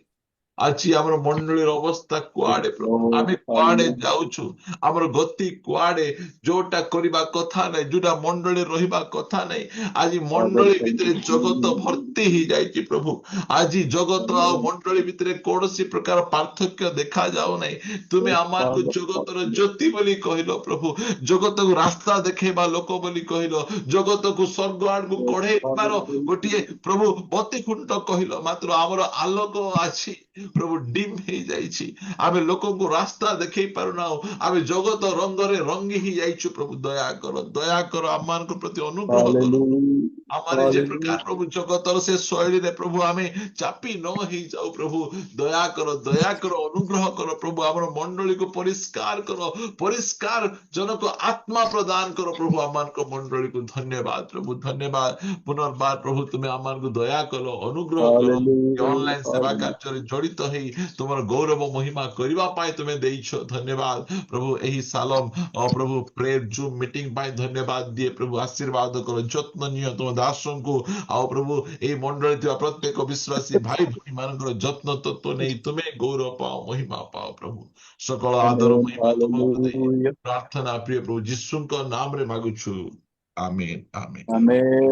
ଆଜି ଆମର ମଣ୍ଡଳୀର ଅବସ୍ଥା କୁଆଡେ ପ୍ରଭୁ?
Lord.
ଆମେ କୁଆଡେ
Hallelujah.
ଯାଉଛୁ? ଆମର ଗତି କୁଆଡେ? ଯୋଉଟା କରିବା କଥା ନାହିଁ, ଯୋଉଟା ମଣ୍ଡଳୀ ରହିବା କଥା ନାହିଁ, ଆଜି
Father,
ମଣ୍ଡଳୀ
thank
ଭିତରେ
you,
ଜଗତ
Jesus.
ଭର୍ତ୍ତି ହେଇଯାଇଛି ପ୍ରଭୁ। ଆଜି ଜଗତ ଆଉ
Amen.
ମଣ୍ଡଳୀ ଭିତରେ କୌଣସି ପ୍ରକାର ପାର୍ଥକ୍ୟ ଦେଖାଯାଉ ନାହିଁ। ତୁମେ
Yes,
ଆମମାନଙ୍କୁ
Father.
ଜଗତର
Hallelujah.
ଜ୍ୟୋତି ବୋଲି କହିଲ ପ୍ରଭୁ। ଜଗତକୁ ରାସ୍ତା ଦେଖେଇବା ଲୋକ ବୋଲି କହିଲ। ଜଗତକୁ ସ୍ୱର୍ଗ ଆଡକୁ
Yes,
କଢେଇବାର
Father. Thank
ଗୋଟିଏ
you.
ପ୍ରଭୁ ବତିକୁଣ୍ଠ କହିଲ। ମାତ୍ର ଆମର ଆଲୋକ ଅଛି ପ୍ରଭୁ, ଡିମ୍ ହେଇଯାଇଛି। ଆମେ ଲୋକଙ୍କୁ ରାସ୍ତା ଦେଖେଇ ପାରୁନାହୁଁ। ଆମେ ଜଗତ ରଙ୍ଗରେ ରଙ୍ଗି ହେଇଯାଇଛୁ। ପ୍ରଭୁ ଦୟା କର, ଦୟା କର, ଆମମାନଙ୍କ ପ୍ରତି ଅନୁଗ୍ରହ କର।
Hallelujah.
हमारे जे
Hallelujah.
प्रकार प्रभु जगतर से शैली रे प्रभु आमे चापी न ही जाऊ प्रभु, दया करो अनुग्रह करो प्रभु। आमर मंडली को परिष्कार करो, परिष्कार जनक आत्मा प्रदान करो प्रभु। आमान को मंडली को धन्यवाद प्रभु, धन्यवाद। पुनर्बार प्रभु तुम्हें आमान को दया करो, अनुग्रह करो।
Hallelujah.
ऑनलाइन सेवा
Hallelujah.
कार्य जड़ित है तुम गौरव महिमा करबा पाए तुम्हें देइछो। धन्यवाद प्रभु। एही सालम प्रभु प्रेयर जूम मीटिंग पाए धन्यवाद दिए प्रभु। आशीर्वाद करो, जत्न नियो तुम दासଙ୍କୁ। ଆଉ ପ୍ରଭୁ ଏହି ମଣ୍ଡଳୀ ଥିବା ପ୍ରତ୍ୟେକ ବିଶ୍ୱାସୀ ଭାଇ ଭଉଣୀ ମାନଙ୍କର ଯତ୍ନ ତତ୍ତ୍ୱ ନେଇ ତୁମେ ଗୌରବ ପାଅ, ମହିମା ପାଅ ପ୍ରଭୁ। ସକଳ ଆଦର
Amen.
ମହିମା ତୁମକୁ ଦେଇ
Hallelujah.
ପ୍ରାର୍ଥନା ପ୍ରିୟ ପ୍ରଭୁ ଯୀଶୁଙ୍କ ନାମରେ ମାଗୁଛୁ। ଆମେନ୍, ଆମେନ୍।
Amen.